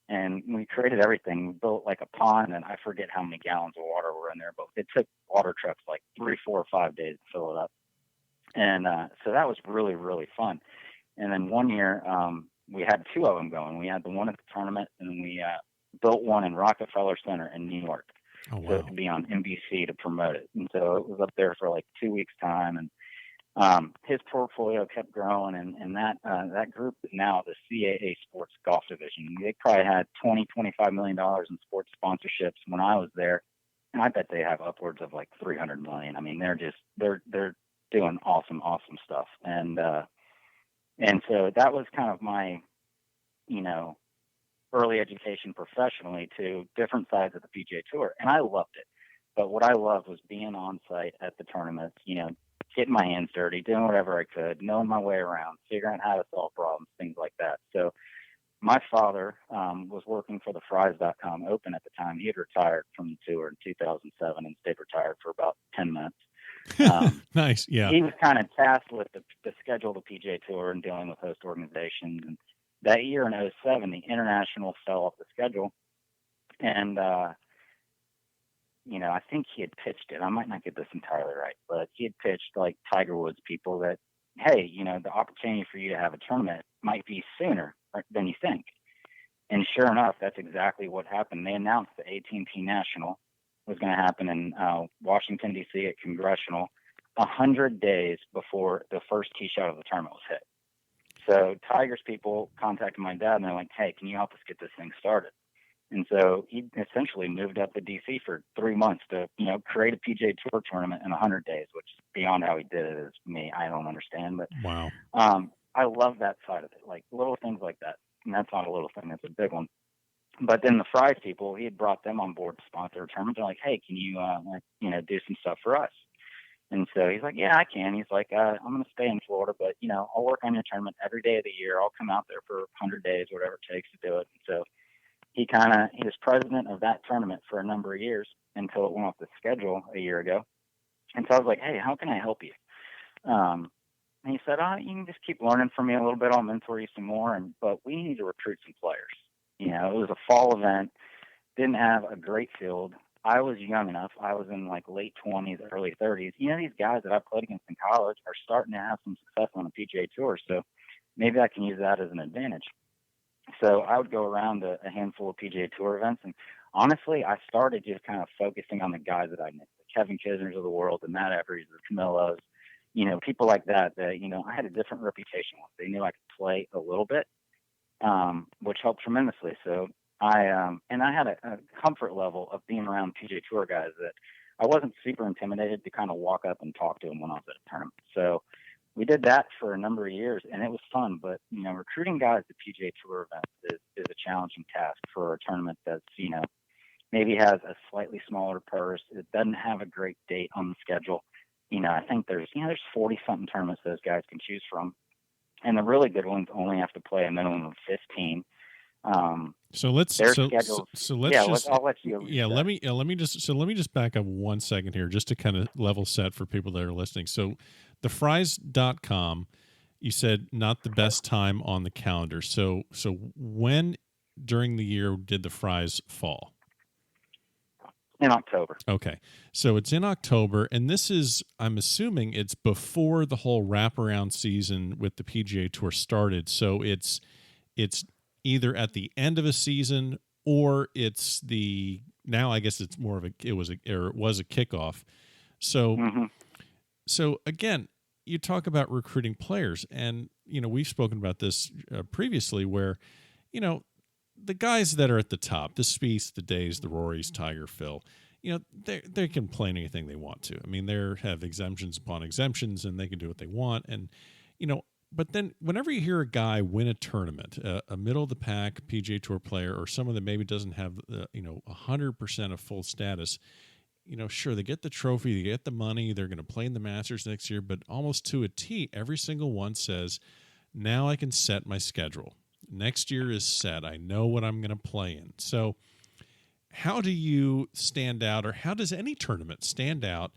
And we created everything. We built like a pond, and I forget how many gallons of water were in there, but it took water trucks like 3, 4, or 5 days to fill it up. And so that was really, really fun. And then one year, we had 2 of them going. We had the one at the tournament, and then we built one in Rockefeller Center in New York. Oh, wow. So it could be on NBC to promote it. And so it was up there for like 2 weeks' time. And his portfolio kept growing, and that group is now the CAA Sports Golf Division. They probably had $20-25 million in sports sponsorships when I was there, and I bet they have upwards of like $300 million. I mean, they're doing awesome stuff, and so that was kind of my, early education professionally to different sides of the PGA Tour, and I loved it. But what I loved was being on site at the tournaments, getting my hands dirty, doing whatever I could, knowing my way around, figuring out how to solve problems, things like that. So my father was working for the Fries.com Open at the time. He had retired from the tour in 2007 and stayed retired for about 10 minutes. Nice, yeah. He was kind of tasked with the schedule of the PGA Tour and dealing with host organizations. And that year in 2007, the International fell off the schedule. And I think he had pitched it. I might not get this entirely right, but he had pitched like Tiger Woods people that, hey, the opportunity for you to have a tournament might be sooner than you think. And sure enough, that's exactly what happened. They announced the AT&T National was going to happen in Washington, D.C. at Congressional 100 days before the first tee shot of the tournament was hit. So Tiger's people contacted my dad, and they're like, hey, can you help us get this thing started? And so he essentially moved up to D.C. for 3 months to, create a PGA Tour tournament in 100 days, which beyond how he did it is me. I don't understand. But wow. I love that side of it, like little things like that. And that's not a little thing. That's a big one. But then the Fries people, he had brought them on board to sponsor a tournament. They're like, hey, can you, do some stuff for us? And so he's like, yeah, I can. He's like, I'm going to stay in Florida, but, I'll work on your tournament every day of the year. I'll come out there for 100 days, whatever it takes to do it. And so he was president of that tournament for a number of years until it went off the schedule a year ago. And so I was like, hey, how can I help you? And he said, you can just keep learning from me a little bit. I'll mentor you some more. But we need to recruit some players. It was a fall event, didn't have a great field. I was young enough. I was in like late 20s, early 30s. These guys that I played against in college are starting to have some success on the PGA Tour. So maybe I can use that as an advantage. So I would go around a handful of PGA Tour events. And honestly, I started just kind of focusing on the guys that I knew, the Kevin Kisners of the world, the Matt Everys, the Camilos, people like that, I had a different reputation with. They knew I could play a little bit, which helped tremendously. So I had a comfort level of being around PGA Tour guys that I wasn't super intimidated to kind of walk up and talk to them when I was at a tournament. So we did that for a number of years, and it was fun. But, recruiting guys to PGA Tour events is a challenging task for a tournament that's, maybe has a slightly smaller purse. It doesn't have a great date on the schedule. I think there's 40-something tournaments those guys can choose from. And the really good ones only have to play a minimum of 15. So let's I'll let you. Yeah, let me just back up 1 second here, just to kind of level set for people that are listening. So, the Fries.com, you said not the best time on the calendar. So when during the year did the Fries fall? In October. Okay, so it's in October, and this is, I'm assuming, it's before the whole wraparound season with the PGA Tour started. So it's either at the end of a season, or it's now I guess it's more of it was a kickoff. So, So again, you talk about recruiting players, and we've spoken about this previously, where the guys that are at the top, the Spieths, the Days, the Rorys, Tiger, Phil, they can play anything they want to. I mean, they have exemptions upon exemptions, and they can do what they want, and But then whenever you hear a guy win a tournament, a middle-of-the-pack PGA Tour player, or someone that maybe doesn't have 100% of full status, sure, they get the trophy, they get the money, they're going to play in the Masters next year, but almost to a T, every single one says, now I can set my schedule. Next year is set. I know what I'm going to play in. So how do you stand out, or how does any tournament stand out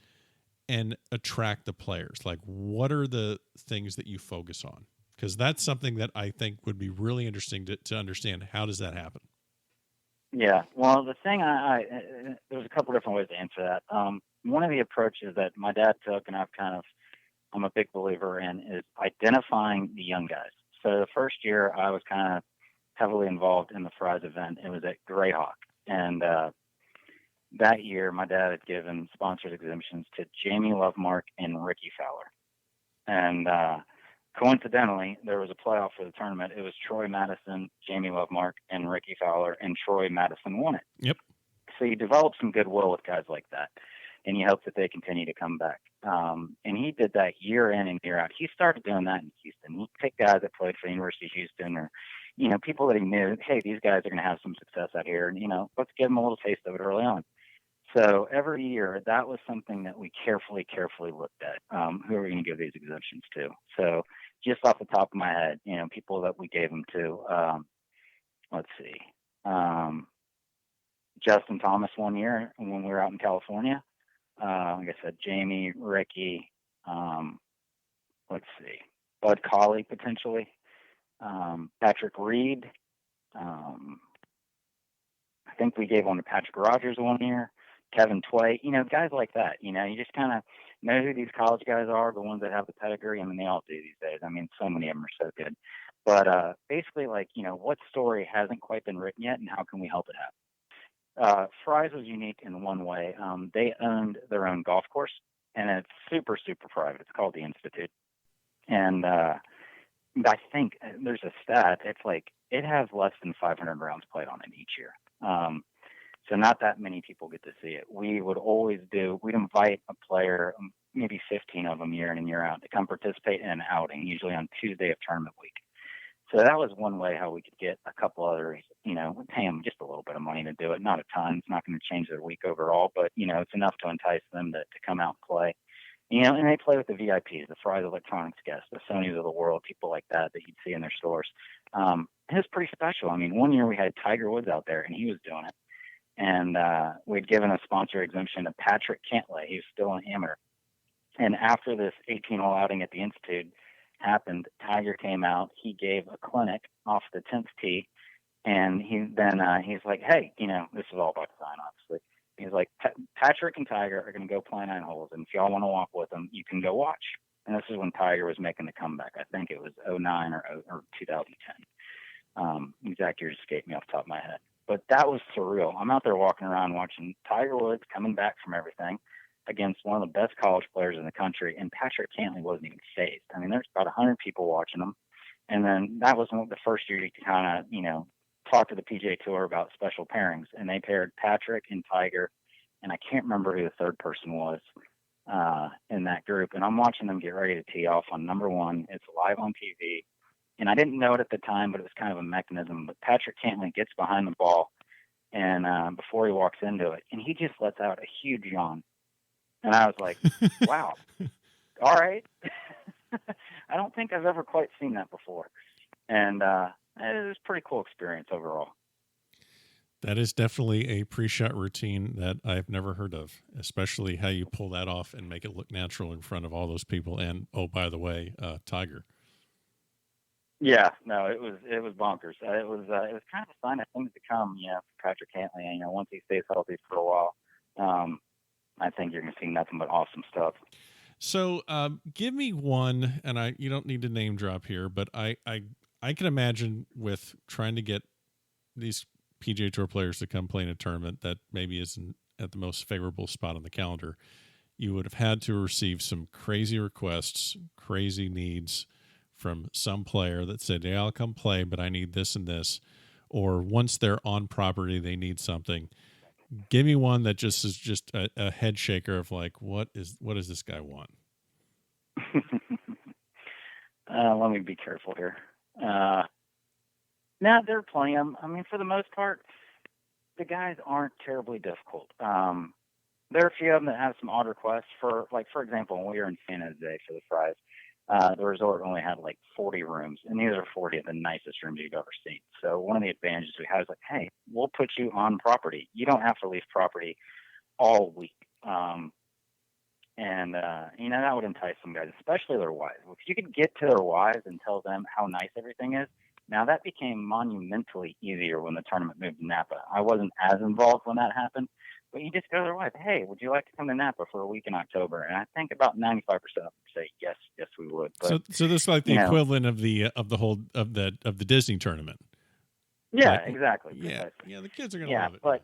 and attract the players? Like, what are the things that you focus on? Because that's something that I think would be really interesting to understand. How does that happen? Yeah. Well, the thing there's a couple different ways to answer that. One of the approaches that my dad took, and I'm a big believer in, is identifying the young guys. So the first year I was kind of heavily involved in the Fry's event. It was at Greyhawk. And that year my dad had given sponsored exemptions to Jamie Lovemark and Ricky Fowler. And coincidentally, there was a playoff for the tournament. It was Troy Madison, Jamie Lovemark, and Ricky Fowler, and Troy Madison won it. Yep. So you develop some goodwill with guys like that, and you hope that they continue to come back. And he did that year in and year out. He started doing that in Houston. He'd pick guys that played for the University of Houston, or people that he knew. Hey, these guys are going to have some success out here, and let's give them a little taste of it early on. So every year, that was something that we carefully looked at. Who are we going to give these exemptions to? So just off the top of my head, people that we gave them to. Let's see. Justin Thomas one year when we were out in California. Like I said, Jamie, Ricky. Let's see. Bud Colley potentially. Patrick Reed. I think we gave one to Patrick Rogers one year. Kevin Tway, guys like that. You just kind of know who these college guys are, the ones that have the pedigree. I mean, they all do these days. I mean, so many of them are so good. But basically, what story hasn't quite been written yet, and how can we help it happen? Fry's was unique in one way. They owned their own golf course, and it's super, super private. It's called the Institute. And I think there's a stat. It's it has less than 500 rounds played on it each year. So not that many people get to see it. We'd invite a player, maybe 15 of them year in and year out, to come participate in an outing, usually on Tuesday of tournament week. So that was one way how we could get a couple others, pay them just a little bit of money to do it. Not a ton. It's not going to change their week overall, but, it's enough to entice them to come out and play. And they play with the VIPs, the Fry's Electronics guests, the Sonys of the world, people like that you'd see in their stores. It was pretty special. I mean, one year we had Tiger Woods out there, and he was doing it. And we'd given a sponsor exemption to Patrick Cantlay. He was still an amateur. And after this 18-hole outing at the Institute happened, Tiger came out. He gave a clinic off the 10th tee. And he's like, hey, this is all about design, obviously. He's like, Patrick and Tiger are going to go play 9 holes. And if y'all want to walk with them, you can go watch. And this is when Tiger was making the comeback. I think it was 2009 or 2010. Exact years escape me off the top of my head. But that was surreal. I'm out there walking around watching Tiger Woods coming back from everything against one of the best college players in the country, and Patrick Cantlay wasn't even phased. I mean, there's about 100 people watching him. And then that was the first year you could kind of, talk to the PGA Tour about special pairings. And they paired Patrick and Tiger, and I can't remember who the third person was in that group. And I'm watching them get ready to tee off on number 1. It's live on TV. And I didn't know it at the time, but it was kind of a mechanism. But Patrick Cantlay gets behind the ball, and before he walks into it, and he just lets out a huge yawn. And I was like, wow, all right. I don't think I've ever quite seen that before. And it was a pretty cool experience overall. That is definitely a pre-shot routine that I've never heard of, especially how you pull that off and make it look natural in front of all those people. And, oh, by the way, Tiger. Yeah, no, it was bonkers. It was kind of a sign of things to come, for Patrick Cantlay. Once he stays healthy for a while, I think you're going to see nothing but awesome stuff. So, give me one, and you don't need to name drop here, but I can imagine with trying to get these PGA Tour players to come play in a tournament that maybe isn't at the most favorable spot on the calendar, you would have had to receive some crazy requests, crazy needs from some player that said, yeah, I'll come play, but I need this and this. Or once they're on property, they need something. Give me one that just is just a head shaker of what does this guy want? Let me be careful here. No, there are plenty of them. I mean, for the most part, the guys aren't terribly difficult. There are a few of them that have some odd requests for example, when we were in San Jose for the Fry's, the resort only had 40 rooms, and these are 40 of the nicest rooms you've ever seen. So one of the advantages we had is hey, we'll put you on property. You don't have to leave property all week. And, that would entice some guys, especially their wives. If you could get to their wives and tell them how nice everything is, now that became monumentally easier when the tournament moved to Napa. I wasn't as involved when that happened, but you just go to their wife, hey, would you like to come to Napa for a week in October? And I think about 95% of them say yes, we would. But, so this is like the equivalent of the Disney tournament. Yeah, like, exactly. Yeah, the kids are gonna love it. But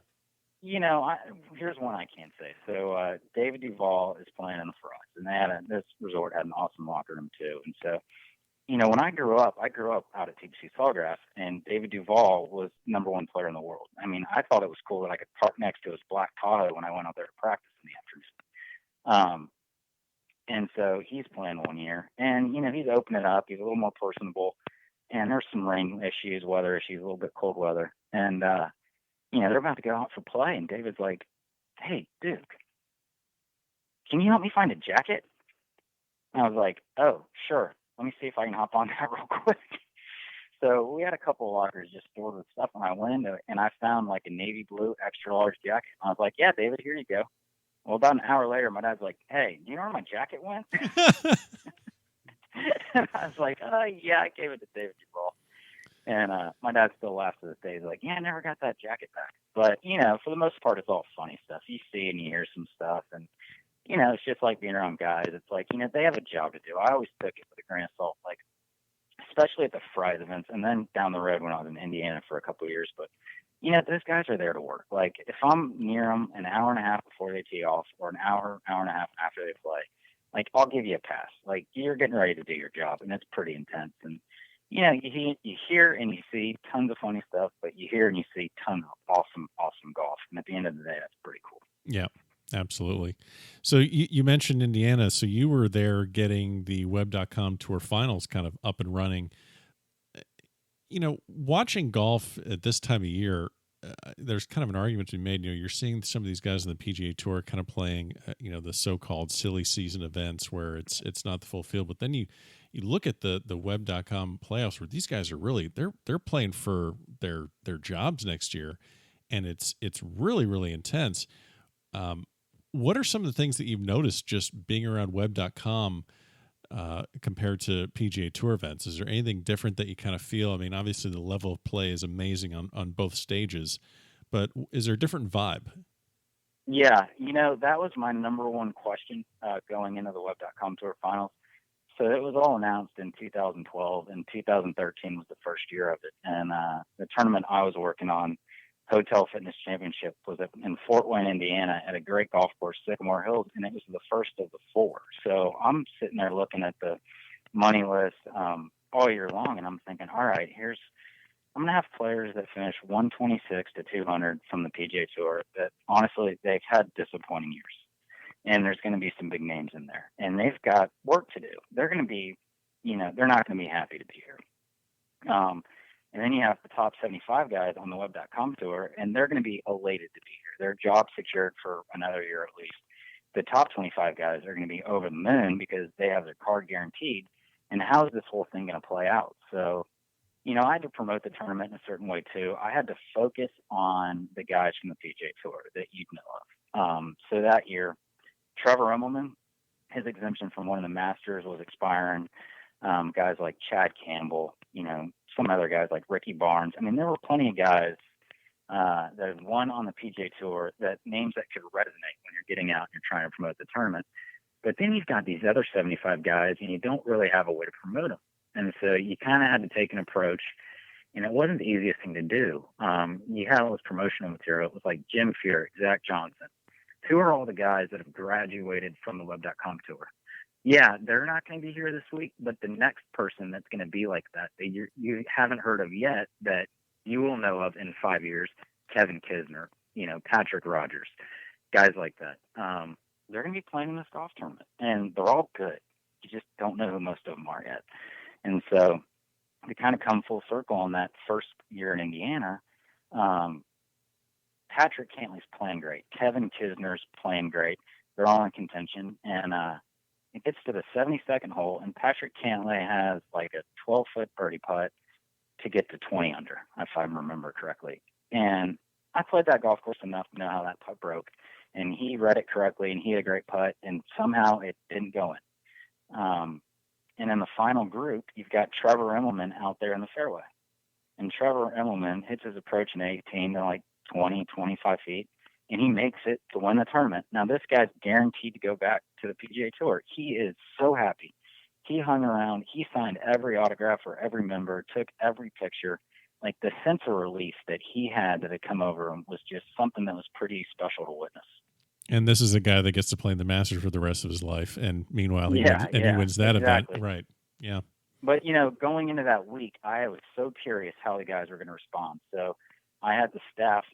here's one I can say. So David Duval is playing in the Frost, and this resort had an awesome locker room too. And so, when I grew up out at TPC Sawgrass, and David Duval was #1 player in the world. I mean, I thought it was cool that I could park next to his black Tahoe when I went out there to practice in the afternoon. And so he's playing one year, and he's opening it up. He's a little more personable, and there's some rain issues, weather issues, a little bit cold weather, and they're about to go out for play, and David's like, hey, Duke, can you help me find a jacket? And I was like, oh, sure. Let me see if I can hop on that real quick. So we had a couple of lockers just stored with stuff, and I went into it, and I found like a navy blue extra large jacket. And I was like, yeah, David, here you go. Well, about an hour later, my dad's like, hey, do you know where my jacket went? And I was like, yeah, I gave it to David Duval. And my dad still laughs to this day. He's like, yeah, I never got that jacket back. But, for the most part, it's all funny stuff. You see and you hear some stuff. And, it's just like being around guys. It's like, they have a job to do. I always took it with a grain of salt, like, especially at the Fry's events. And then down the road when I was in Indiana for a couple of years. But, those guys are there to work. Like, if I'm near them an hour and a half before they tee off or an hour and a half after they play, like, I'll give you a pass. Like, you're getting ready to do your job, and it's pretty intense. And, you hear and you see tons of funny stuff, but you hear and you see tons of awesome golf. And at the end of the day, that's pretty cool. Yeah, absolutely. So you mentioned Indiana. So you were there getting the Web.com Tour Finals kind of up and running. Watching golf at this time of year, there's kind of an argument to be made. You're seeing some of these guys on the PGA Tour kind of playing, the so-called silly season events where it's not the full field. But then you look at the Web.com playoffs where these guys are really they're playing for their jobs next year, and it's really, really intense. What are some of the things that you've noticed just being around Web.com compared to PGA Tour events? Is there anything different that you kind of feel? I mean, obviously the level of play is amazing on both stages, but is there a different vibe? Yeah, that was my #1 question going into the Web.com Tour Finals. So it was all announced in 2012, and 2013 was the first year of it. And the tournament I was working on, Hotel Fitness Championship, was in Fort Wayne, Indiana, at a great golf course, Sycamore Hills, and it was the first of the 4. So I'm sitting there looking at the money list all year long, and I'm thinking, all right, I'm going to have players that finish 126 to 200 from the PGA Tour that, honestly, they've had disappointing years. And there's going to be some big names in there. And they've got work to do. They're going to be, they're not going to be happy to be here. And then you have the top 75 guys on the Web.com Tour, and they're going to be elated to be here. Their job secured for another year at least. The top 25 guys are going to be over the moon because they have their card guaranteed. And how is this whole thing going to play out? So, I had to promote the tournament in a certain way too. I had to focus on the guys from the PGA Tour that you'd know of. So that year, Trevor Immelman, his exemption from one of the Masters was expiring. Guys like Chad Campbell, some other guys like Ricky Barnes. I mean, there were plenty of guys that won on the PGA Tour, that names that could resonate when you're getting out and you're trying to promote the tournament. But then you've got these other 75 guys, and you don't really have a way to promote them. And so you kind of had to take an approach, and it wasn't the easiest thing to do. You had all this promotional material. It was like Jim Furyk, Zach Johnson. Who are all the guys that have graduated from the Web.com Tour? Yeah, they're not going to be here this week, but the next person that's going to be like that you haven't heard of yet, that you will know of in 5 years, Kevin Kisner, Patrick Rogers, guys like that. They're going to be playing in this golf tournament, and they're all good. You just don't know who most of them are yet. And so to kind of come full circle on that first year in Indiana, Patrick Cantlay's playing great. Kevin Kisner's playing great. They're all in contention. And it gets to the 72nd hole, and Patrick Cantlay has like a 12-foot birdie putt to get to 20 under, if I remember correctly. And I played that golf course enough to know how that putt broke. and he read it correctly, and he had a great putt, and somehow it didn't go in. And in the final group, you've got Trevor Immelman out there in the fairway. And Trevor Immelman hits his approach in 18 to like 20, 25 feet, and he makes it to win the tournament. Now, this guy's guaranteed to go back to the PGA Tour. He is so happy. He hung around. He signed every autograph for every member, took every picture. Like, the sense of relief that he had that had come over him was just something that was pretty special to witness. And this is a guy that gets to play in the Masters for the rest of his life. And meanwhile, he wins that exactly. event. Right. Yeah. But, going into that week, I was so curious how the guys were going to respond. So I had the staff,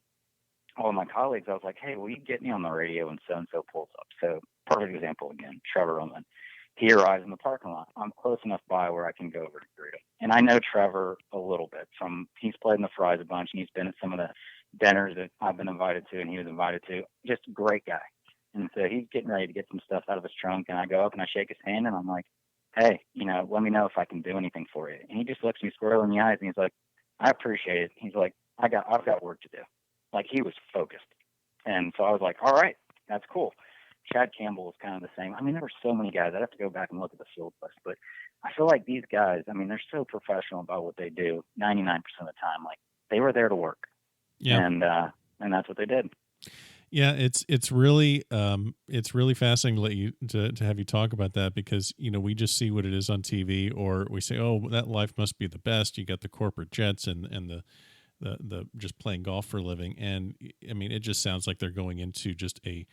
all of my colleagues, I was like, hey, will you get me on the radio when so-and-so pulls up? So perfect example again, Trevor Ullman. He arrives in the parking lot. I'm close enough by where I can go over to greet him. And I know Trevor a little bit he's played in the Fries a bunch, and he's been at some of the dinners that I've been invited to and he was invited to. Just a great guy. And so he's getting ready to get some stuff out of his trunk, and I go up and I shake his hand, and I'm like, hey, let me know if I can do anything for you. And he just looks me squarely in the eyes, and he's like, I appreciate it. He's like, I've got work to do. Like, he was focused. And so I was like, all right, that's cool. Chad Campbell was kind of the same. I mean, there were so many guys. I'd have to go back and look at the field list, but I feel like these guys, I mean, they're so professional about what they do 99% of the time. Like, they were there to work. Yeah. And that's what they did. Yeah, it's really fascinating to let you to have you talk about that, because we just see what it is on TV, or we say, oh, that life must be the best. You got the corporate jets and the just playing golf for a living, and I mean, it just sounds like they're going into just a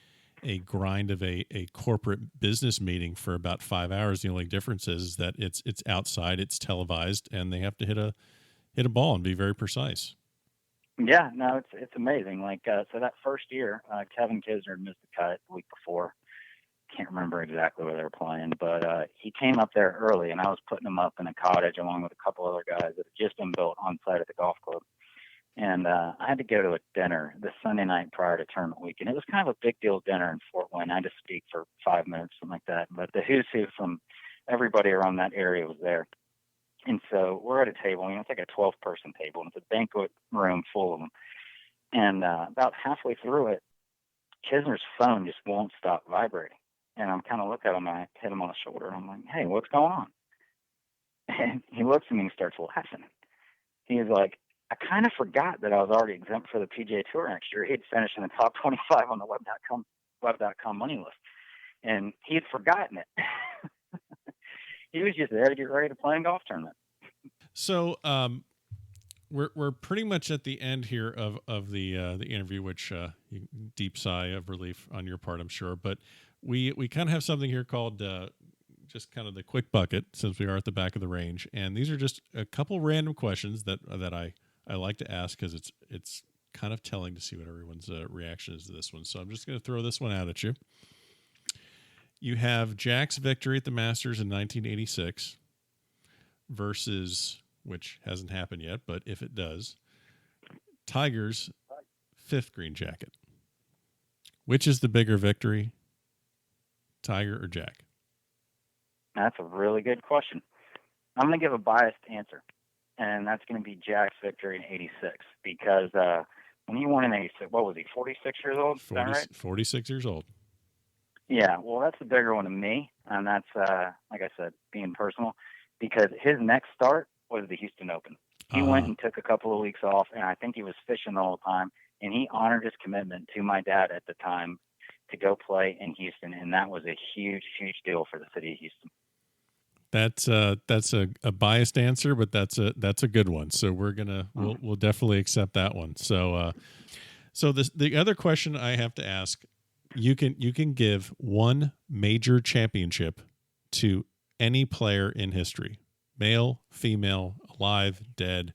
grind of a corporate business meeting for about 5 hours. The only difference is that it's outside, it's televised, and they have to hit a ball and be very precise. Yeah, no, it's amazing. Like, so that first year, Kevin Kisner missed the cut the week before. Can't remember exactly where they were playing, but he came up there early, and I was putting him up in a cottage along with a couple other guys that had just been built on site at the golf club. And I had to go to a dinner the Sunday night prior to tournament week, and it was kind of a big deal dinner in Fort Wayne. I had to speak for 5 minutes, something like that. But the who's who from everybody around that area was there. And so we're at a table, it's like a 12-person table, and it's a banquet room full of them. And about halfway through it, Kisner's phone just won't stop vibrating. And I'm kind of looking at him, and I hit him on the shoulder, and I'm like, hey, what's going on? And he looks at me and starts laughing. He's like, I kind of forgot that I was already exempt for the PGA Tour next year. He'd finished in the top 25 on the web.com money list. And he had forgotten it. He was just there to get ready to play in golf tournament. So we're pretty much at the end here of the interview, which deep sigh of relief on your part, I'm sure. But we kind of have something here called just kind of the quick bucket, since we are at the back of the range, and these are just a couple random questions that I like to ask, because it's kind of telling to see what everyone's reaction is to this one. So I'm just going to throw this one out at you. You have Jack's victory at the Masters in 1986 versus, which hasn't happened yet, but if it does, Tiger's 5th green jacket. Which is the bigger victory, Tiger or Jack? That's a really good question. I'm going to give a biased answer, and that's going to be Jack's victory in 86, because when he won in 86, what was he, 46 years old? Is that right? 46 years old. Yeah, well, that's the bigger one to me, and that's, like I said, being personal, because his next start was the Houston Open. He went and took a couple of weeks off, and I think he was fishing the whole time, and he honored his commitment to my dad at the time to go play in Houston, and that was a huge, huge deal for the city of Houston. That's a biased answer, but that's a good one. So we'll definitely accept that one. So the other question I have to ask, you can give one major championship to any player in history, male, female, alive, dead.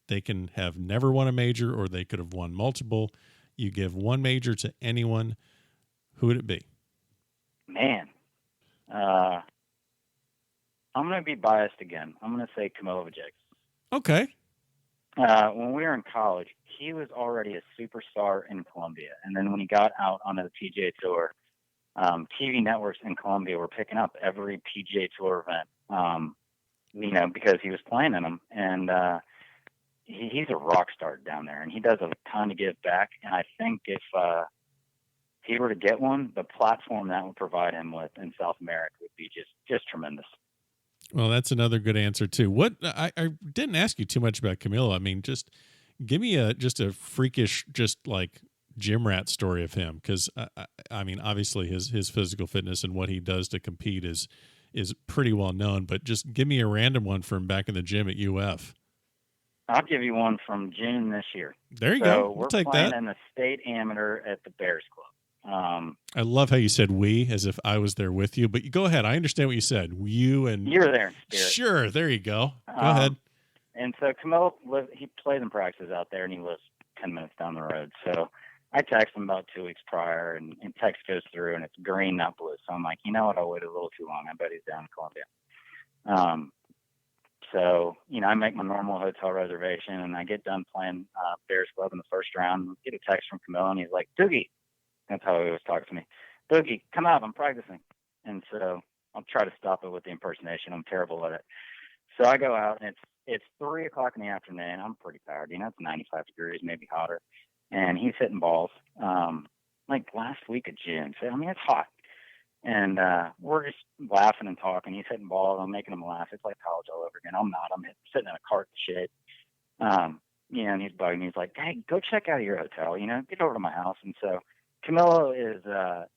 They can have never won a major, or they could have won multiple. You give one major to anyone. Who would it be? Man, I'm going to be biased again. I'm going to say Camilo Villegas. Okay. When we were in college, he was already a superstar in Colombia. And then when he got out onto the PGA Tour, TV networks in Colombia were picking up every PGA Tour event, because he was playing in them. And he's a rock star down there, and he does a ton to give back. And I think if he were to get one, the platform that would provide him with in South America would be just tremendous. Well, that's another good answer too. What I didn't ask you too much about Camilo. I mean, just give me just a freakish, just like gym rat story of him, because I mean, obviously his physical fitness and what he does to compete is pretty well known. But just give me a random one from back in the gym at UF. I'll give you one from June this year. There you go. We're take playing that. in the state amateur at the Bears Club. I love how you said we, as if I was there with you. But go ahead. I understand what you said. You and you were there in spirit. Sure. There you go. Go ahead. And so Camilo he plays in practices out there, and he lives 10 minutes down the road. So I text him about 2 weeks prior, and text goes through, and it's green, not blue. So I'm like, you know what? I waited a little too long. I bet he's down in Columbia. So, I make my normal hotel reservation, and I get done playing Bears Club in the first round, get a text from Camilo, and he's like, Doogie. That's how he always talks to me. Doogie, come out. I'm practicing. And so I'll try to stop it with the impersonation. I'm terrible at it. So I go out, and it's 3 o'clock in the afternoon. I'm pretty tired. It's 95 degrees, maybe hotter. And he's hitting balls like last week of June. So, it's hot. And we're just laughing and talking. He's hitting balls. I'm making him laugh. It's like college all over again. I'm not. I'm sitting in a cart and shit. And he's bugging me. He's like, hey, go check out your hotel. Get over to my house. And so Camilo is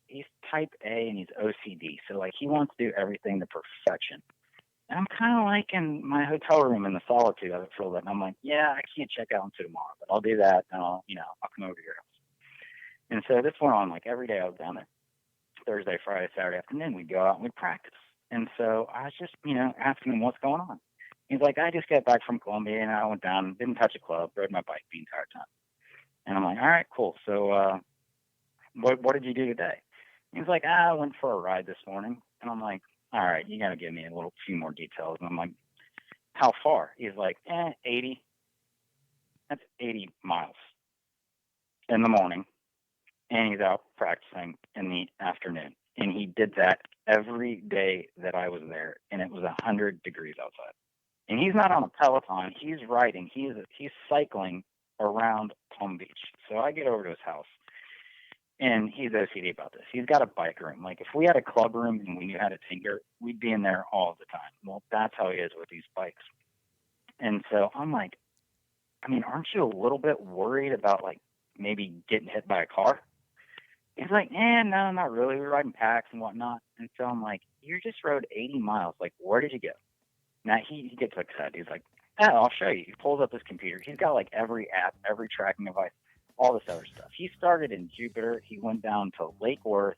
he's type A and he's OCD. So, he wants to do everything to perfection. And I'm kind of like in my hotel room in the solitude of it for a little bit. And I'm like, yeah, I can't check out until tomorrow, but I'll do that. And I'll come over to your house. And so this went on every day I was down there. Thursday, Friday, Saturday afternoon, we'd go out and we'd practice. And so I was just, asking him what's going on. He's like, I just got back from Columbia and I went down, didn't touch a club, rode my bike the entire time. And I'm like, all right, cool. So what did you do today? He's like, I went for a ride this morning. And I'm like, all right, you got to give me a few more details. And I'm like, how far? He's like, 80. That's 80 miles in the morning. And he's out practicing in the afternoon. And he did that every day that I was there. And it was 100 degrees outside. And he's not on a Peloton. He's riding. He's cycling around Palm Beach. So I get over to his house. And he's OCD about this. He's got a bike room. If we had a club room and we knew how to tinker, we'd be in there all the time. Well, that's how he is with these bikes. And so I'm like, aren't you a little bit worried about, maybe getting hit by a car? He's like, no, not really. We're riding packs and whatnot. And so I'm like, you just rode 80 miles. Where did you go? Now, he gets excited. He's like, I'll show you. He pulls up his computer. He's got, every app, every tracking device, all this other stuff. He started in Jupiter. He went down to Lake Worth.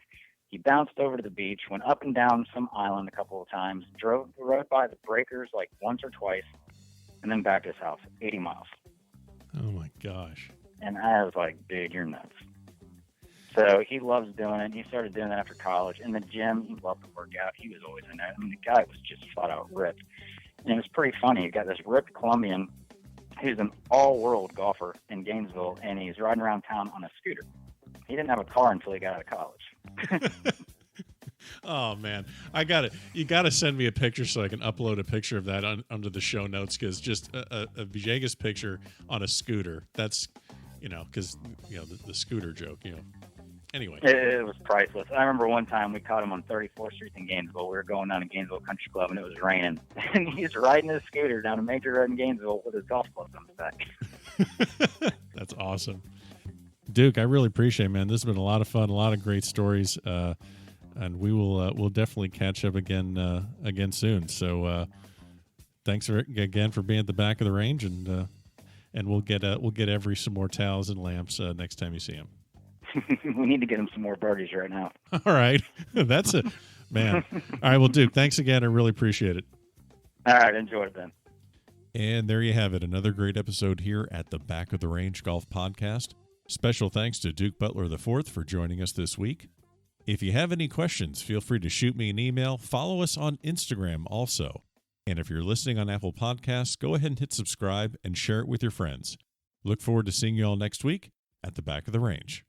He bounced over to the beach, went up and down some island a couple of times, rode by the breakers once or twice, and then back to his house, 80 miles. Oh, my gosh. And I was like, dude, you're nuts. So he loves doing it. He started doing it after college. In the gym, he loved to work out. He was always in there. The guy was just flat out ripped. And it was pretty funny. You got this ripped Colombian who's an all-world golfer in Gainesville, and he's riding around town on a scooter. He didn't have a car until he got out of college. Oh, man. You got to send me a picture so I can upload a picture of that under the show notes, because just a Villegas picture on a scooter, that's, because, the scooter joke, Anyway. It was priceless. I remember one time we caught him on 34th Street in Gainesville. We were going down to Gainesville Country Club, and it was raining. And he's riding his scooter down a major road in Gainesville with his golf clubs on his back. That's awesome. Duke, I really appreciate it, man. This has been a lot of fun, a lot of great stories, and we'll definitely catch up again soon. So thanks again for being at the back of the range, and we'll get Every some more towels and lamps next time you see him. We need to get him some more birdies right now. All right. That's it, man. All right. Well, Duke, thanks again. I really appreciate it. All right. Enjoy it, Ben. And there you have it. Another great episode here at the Back of the Range Golf Podcast. Special thanks to Duke Butler IV for joining us this week. If you have any questions, feel free to shoot me an email. Follow us on Instagram also. And if you're listening on Apple Podcasts, go ahead and hit subscribe and share it with your friends. Look forward to seeing you all next week at the Back of the Range.